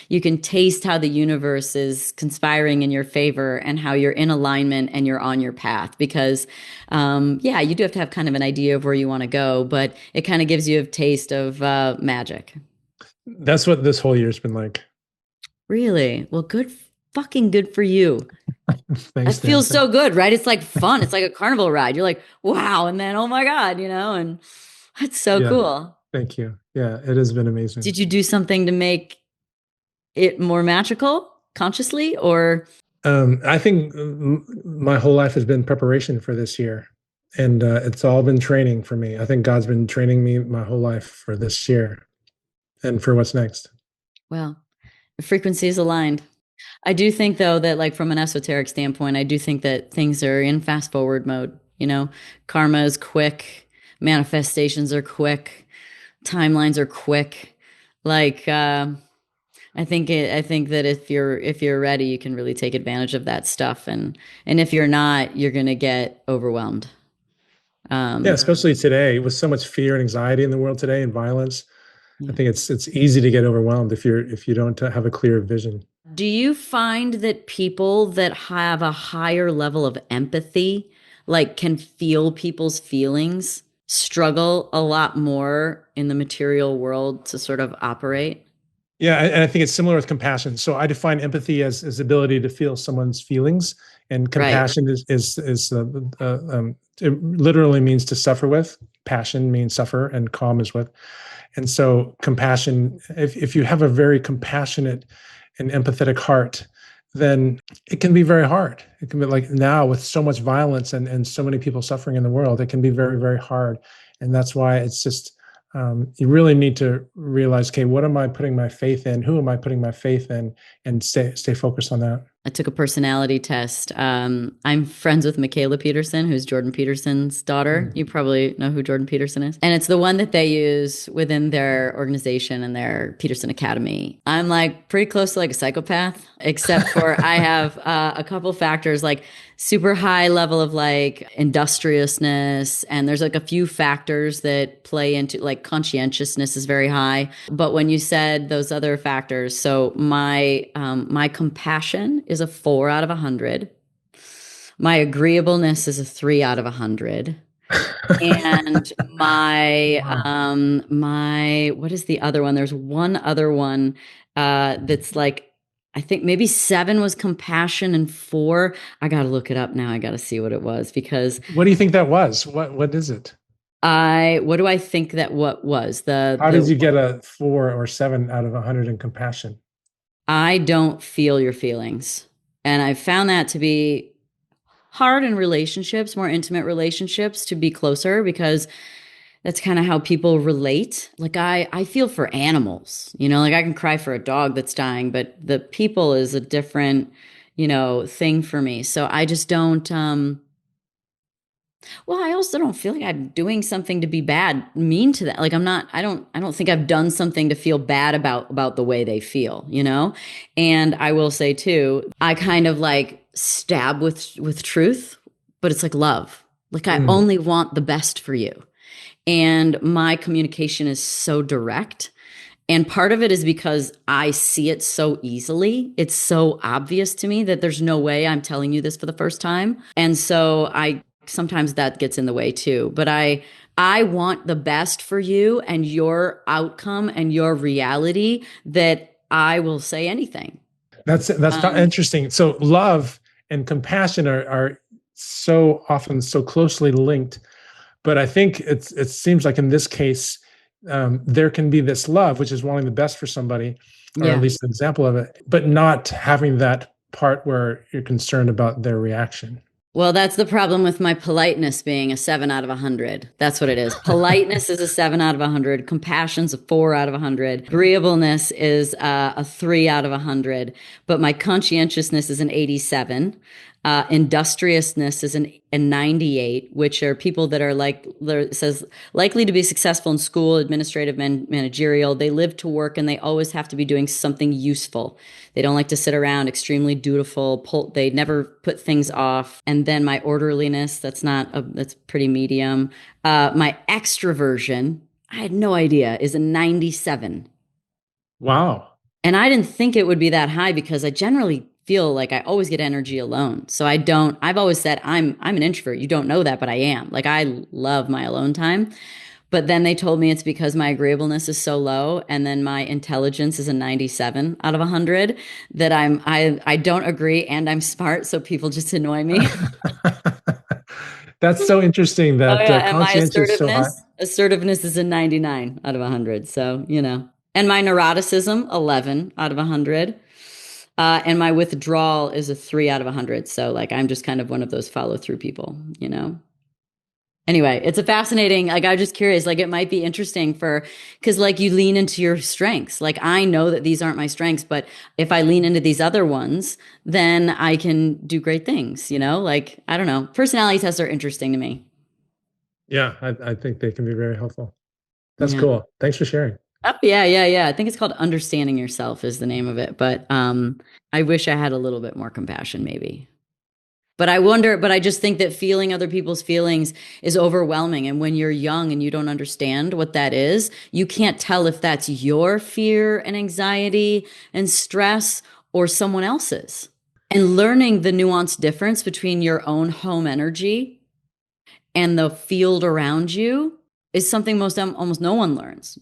Speaker 2: you can taste how the universe is conspiring in your favor and how you're in alignment and you're on your path. Because, yeah, you do have to have kind of an idea of where you want to go, but it kind of gives you a taste of magic.
Speaker 1: That's what this whole year's been like.
Speaker 2: Really? Well, fucking good for you.
Speaker 1: Thanks,
Speaker 2: That feels
Speaker 1: Dan.
Speaker 2: so good, right? It's like fun. It's like a carnival ride. You're like, wow. And then, oh my God, and that's so
Speaker 1: Yeah.
Speaker 2: cool.
Speaker 1: Thank you. Yeah, it has been amazing.
Speaker 2: Did you do something to make it more magical consciously or?
Speaker 1: I think my whole life has been preparation for this year, and it's all been training for me. I think God's been training me my whole life for this year and for what's next.
Speaker 2: Well, the frequency is aligned. I do think though that like from an esoteric standpoint, I do think that things are in fast forward mode. Karma is quick, manifestations are quick, timelines are quick. Like I think that if you're ready, you can really take advantage of that stuff, and if you're not, you're gonna get overwhelmed.
Speaker 1: Yeah, especially today with so much fear and anxiety in the world today and violence. I think it's easy to get overwhelmed if you don't have a clear vision.
Speaker 2: Do you find that people that have a higher level of empathy, like can feel people's feelings, struggle a lot more in the material world to sort of operate?
Speaker 1: Yeah, and I think it's similar with compassion. So I define empathy as ability to feel someone's feelings, and
Speaker 2: Right.
Speaker 1: compassion it literally means to suffer with. Passion means suffer, and calm is with. And so compassion, if you have a very compassionate an empathetic heart, then it can be very hard. It can be like now with so much violence and so many people suffering in the world, it can be very, very hard. And that's why it's just, you really need to realize, okay, what am I putting my faith in? Who am I putting my faith in? And stay focused on that.
Speaker 2: I took a personality test. I'm friends with Michaela Peterson, who's Jordan Peterson's daughter. You probably know who Jordan Peterson is. And it's the one that they use within their organization and their Peterson Academy. I'm like pretty close to like a psychopath, except for I have a couple factors like super high level of like industriousness. And there's like a few factors that play into like conscientiousness is very high. But when you said those other factors, so my compassion is a 4 out of 100. My agreeableness is a 3 out of 100. And my my what is the other one? There's one other one that's like I think maybe 7 was compassion and 4. I got to look it up now. I got to see what it was because
Speaker 1: What do you think that was? What is it?
Speaker 2: what do I think that what was
Speaker 1: How did you get a 4 or 7 out of 100 in compassion?
Speaker 2: I don't feel your feelings. And I found that to be hard in relationships, more intimate relationships, to be closer because that's kind of how people relate. Like I feel for animals, you know, like I can cry for a dog that's dying, but the people is a different, you know, thing for me. So I just don't well, I also don't feel like I'm doing something to be bad, mean to that. Like I'm not, I don't think I've done something to feel bad about the way they feel, you know? And I will say too, I kind of like stab with truth, but it's like love. Like I only want the best for you. And my communication is so direct. And part of it is because I see it so easily. It's so obvious to me that there's no way I'm telling you this for the first time. And so I sometimes that gets in the way too. But I want the best for you and your outcome and your reality that I will say anything.
Speaker 1: That's interesting. So love and compassion are so often so closely linked, but I think it seems like in this case, there can be this love, which is wanting the best for somebody, or at least an example of it, but not having that part where you're concerned about their reaction.
Speaker 2: Well, that's the problem with my politeness being a 7 out of 100. That's what it is. Politeness is a 7 out of 100. Compassion's a 4 out of 100. Agreeableness is a 3 out of 100. But my conscientiousness is an 87. Industriousness is a 98, which are people that are like, it says, likely to be successful in school, administrative, managerial. They live to work and they always have to be doing something useful. They don't like to sit around, extremely dutiful. They never put things off. And then my orderliness, that's pretty medium. My extroversion, I had no idea, is a 97.
Speaker 1: Wow.
Speaker 2: And I didn't think it would be that high because I generally feel like I always get energy alone. So I've always said I'm an introvert. You don't know that, but I am. Like I love my alone time. But then they told me it's because my agreeableness is so low and then my intelligence is a 97 out of 100 that I don't agree and I'm smart, so people just annoy me.
Speaker 1: That's so interesting that
Speaker 2: And my
Speaker 1: conscience is so high.
Speaker 2: assertiveness is a 99 out of 100. So, you know. And my neuroticism, 11 out of 100. And my withdrawal is a 3 out of 100. So like, I'm just kind of one of those follow through people, you know? Anyway, it's a fascinating, like, I'm just curious, like it might be interesting cause like you lean into your strengths. Like I know that these aren't my strengths, but if I lean into these other ones, then I can do great things, you know? Like, I don't know. Personality tests are interesting to me.
Speaker 1: Yeah, I think they can be very helpful. That's cool. Thanks for sharing.
Speaker 2: Oh, yeah. I think it's called Understanding Yourself is the name of it. But I wish I had a little bit more compassion, maybe. But I just think that feeling other people's feelings is overwhelming. And when you're young and you don't understand what that is, you can't tell if that's your fear and anxiety and stress or someone else's. And learning the nuanced difference between your own home energy and the field around you is something almost no one learns.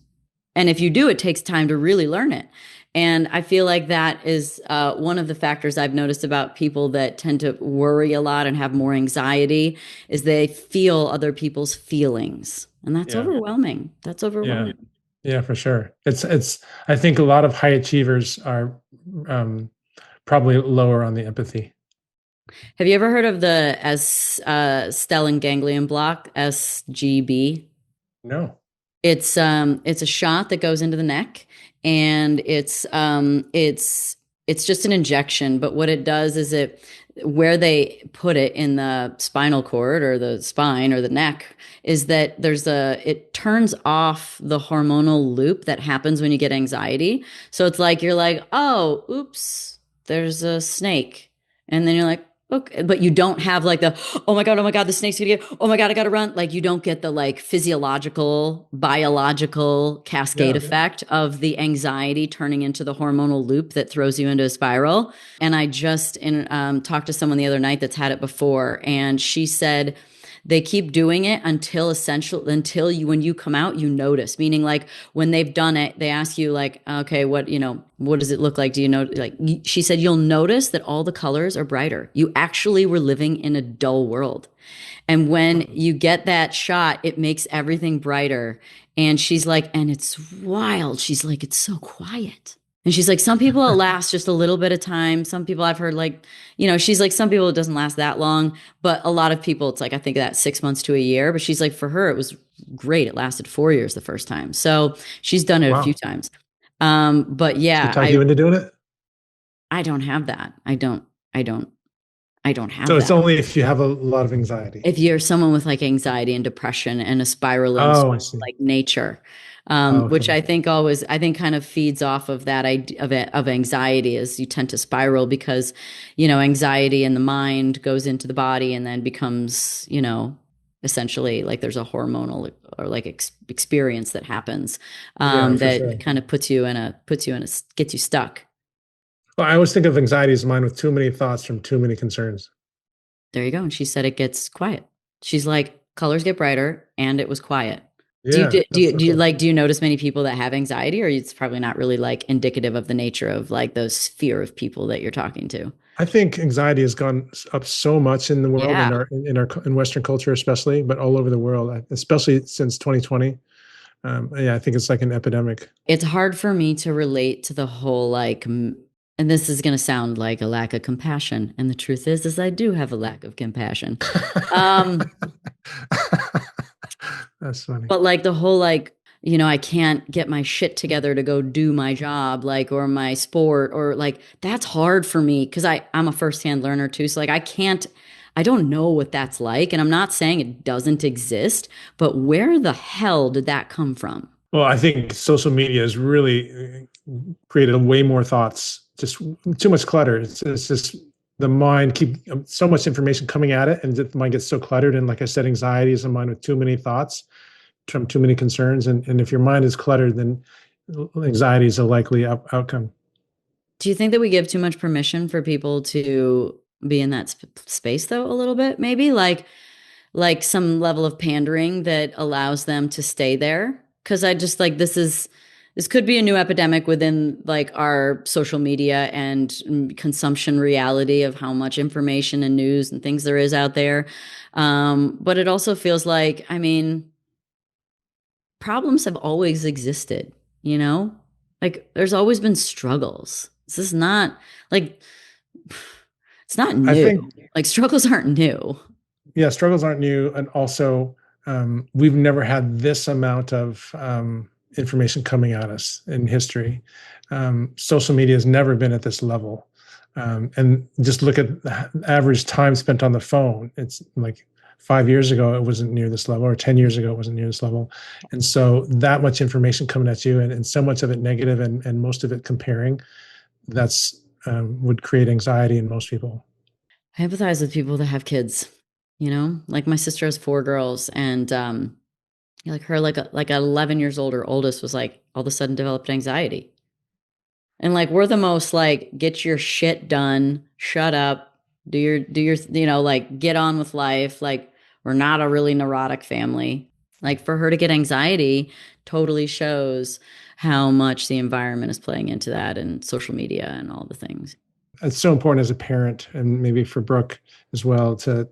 Speaker 2: And if you do, it takes time to really learn it. And I feel like that is one of the factors I've noticed about people that tend to worry a lot and have more anxiety is they feel other people's feelings. And that's overwhelming. That's overwhelming.
Speaker 1: Yeah, for sure. I think a lot of high achievers are um, probably lower on the empathy.
Speaker 2: Have you ever heard of the S stellate ganglion block, SGB?
Speaker 1: No.
Speaker 2: It's a shot that goes into the neck, and it's just an injection, but what it does is it where they put it in the spinal cord or the spine or the neck is that it turns off the hormonal loop that happens when you get anxiety. So it's like you're like, "Oh, oops, there's a snake." And then you're like, okay, but you don't have like the, oh my God, the snake's gonna get, oh my God, I gotta run. Like you don't get the like physiological, biological cascade
Speaker 1: Yeah.
Speaker 2: effect of the anxiety turning into the hormonal loop that throws you into a spiral. And I just talked to someone the other night that's had it before, and she said, they keep doing it until you when you come out you notice, meaning like when they've done it they ask you like, okay, what does it look like, do you know, like she said, you'll notice that all the colors are brighter. You actually were living in a dull world, and when you get that shot it makes everything brighter. And she's like, and it's wild, she's like, it's so quiet. And she's like, some people it lasts just a little bit of time. Some people I've heard like, she's like, some people it doesn't last that long, but a lot of people it's like, I think that 6 months to a year. But she's like, for her, it was great. It lasted 4 years the first time. So she's done it a few
Speaker 1: Wow.
Speaker 2: times. But
Speaker 1: She
Speaker 2: yeah,
Speaker 1: talked you into doing it?
Speaker 2: I don't have that. I don't have
Speaker 1: So it's
Speaker 2: that.
Speaker 1: only if you have a lot of anxiety.
Speaker 2: If you're someone with like anxiety and depression and a spiraling
Speaker 1: Oh,
Speaker 2: sort
Speaker 1: I
Speaker 2: of
Speaker 1: see.
Speaker 2: like nature,
Speaker 1: Oh,
Speaker 2: which
Speaker 1: okay.
Speaker 2: I think kind of feeds off of that idea of anxiety, is you tend to spiral because, anxiety in the mind goes into the body and then becomes, essentially like there's a hormonal or like experience that happens,
Speaker 1: Yeah, for
Speaker 2: that
Speaker 1: sure.
Speaker 2: kind of gets you stuck.
Speaker 1: Well, I always think of anxiety as mine with too many thoughts from too many concerns.
Speaker 2: There you go. And she said it gets quiet. She's like, colors get brighter, and it was quiet.
Speaker 1: Yeah, that's so cool.
Speaker 2: Do you notice many people that have anxiety, or it's probably not really like indicative of the nature of like the sphere of people that you're talking to?
Speaker 1: I think anxiety has gone up so much in the world,
Speaker 2: Yeah.
Speaker 1: in Western culture especially, but all over the world, especially since 2020. Yeah, I think it's like an epidemic.
Speaker 2: It's hard for me to relate to the whole like, and this is going to sound like a lack of compassion. And the truth is I do have a lack of compassion. Um,
Speaker 1: That's funny.
Speaker 2: But like the whole like, I can't get my shit together to go do my job, like, or my sport, or like that's hard for me because I'm a firsthand learner too. So like I don't know what that's like. And I'm not saying it doesn't exist, but where the hell did that come from?
Speaker 1: Well, I think social media has really created way more thoughts, just too much clutter. It's just the mind keep so much information coming at it, and the mind gets so cluttered. And like I said, anxiety is a mind with too many thoughts from too many concerns. And if your mind is cluttered, then anxiety is a likely outcome.
Speaker 2: Do you think that we give too much permission for people to be in that space though, a little bit, maybe like some level of pandering that allows them to stay there? Because I just like this could be a new epidemic within like our social media and consumption reality of how much information and news and things there is out there. But it also feels like, I mean, problems have always existed, you know? Like there's always been struggles. This is not like it's not
Speaker 1: I
Speaker 2: new.
Speaker 1: think,
Speaker 2: Like struggles aren't new.
Speaker 1: yeah, struggles aren't new. And also, we've never had this amount of information coming at us in history. Social media has never been at this level. And just look at the average time spent on the phone. It's like 5 years ago, it wasn't near this level, or 10 years ago, it wasn't near this level. And so that much information coming at you, and so much of it negative, and most of it comparing, that's would create anxiety in most people.
Speaker 2: I empathize with people that have kids, like my sister has 4 girls, and like her, like 11 years old, her oldest was like all of a sudden developed anxiety. And like we're the most like get your shit done, shut up, do your like get on with life. Like we're not a really neurotic family. Like for her to get anxiety totally shows how much the environment is playing into that, and social media and all the things.
Speaker 1: It's so important as a parent, and maybe for Brooke as well, to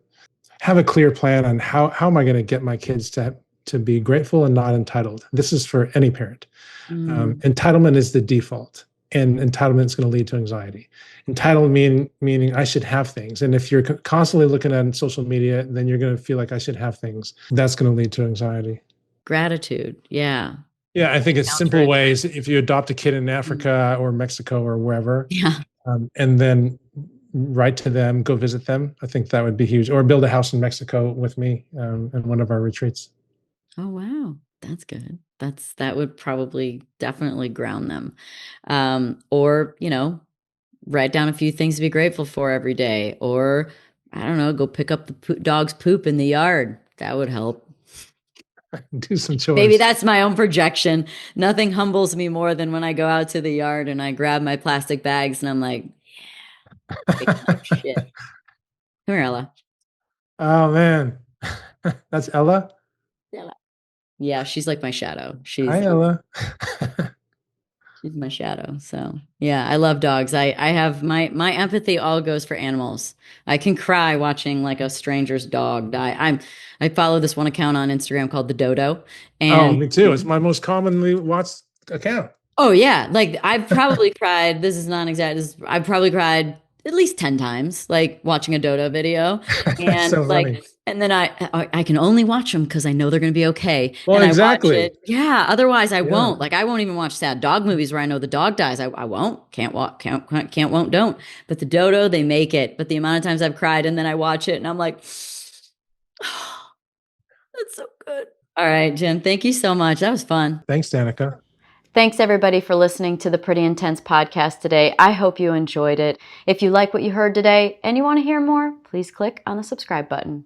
Speaker 1: have a clear plan on how am I going to get my kids to be grateful and not entitled. This is for any parent.
Speaker 2: Mm.
Speaker 1: Entitlement is the default, and entitlement is going to lead to anxiety. Entitlement meaning I should have things. And if you're constantly looking at social media, then you're going to feel like I should have things. That's going to lead to anxiety.
Speaker 2: Gratitude. Yeah.
Speaker 1: Yeah, I think it's simple ways. If you adopt a kid in Africa or Mexico or wherever,
Speaker 2: Yeah.
Speaker 1: And then write to them, go visit them, I think that would be huge. Or build a house in Mexico with me in one of our retreats.
Speaker 2: Oh, wow. That's good. That would probably definitely ground them. Or, write down a few things to be grateful for every day. Or, I don't know, go pick up the dog's poop in the yard. That would help.
Speaker 1: Do some chores.
Speaker 2: Maybe that's my own projection. Nothing humbles me more than when I go out to the yard and I grab my plastic bags and I'm like, yeah, shit. Come here, Ella.
Speaker 1: Oh, man. That's Ella?
Speaker 2: Ella. Yeah, she's like my shadow.
Speaker 1: Hi, Ella.
Speaker 2: She's my shadow. So yeah, I love dogs. I have my empathy all goes for animals. I can cry watching like a stranger's dog die. I follow this one account on Instagram called the Dodo. And
Speaker 1: me too. It's my most commonly watched account.
Speaker 2: Oh yeah, like I've probably cried. This is not exact. I've probably cried at least 10 times, like watching a Dodo video, and
Speaker 1: so
Speaker 2: like,
Speaker 1: funny.
Speaker 2: and then I can only watch them because I know they're going to be okay.
Speaker 1: Well,
Speaker 2: and
Speaker 1: exactly.
Speaker 2: I watch it. Yeah. Otherwise, I won't. Like, I won't even watch sad dog movies where I know the dog dies. I won't. Can't walk. Can't. Won't. Don't. But the Dodo, they make it. But the amount of times I've cried, and then I watch it, and I'm like, oh, that's so good. All right, Jim. Thank you so much. That was fun.
Speaker 1: Thanks, Danica.
Speaker 2: Thanks, everybody, for listening to the Pretty Intense podcast today. I hope you enjoyed it. If you like what you heard today and you want to hear more, please click on the subscribe button.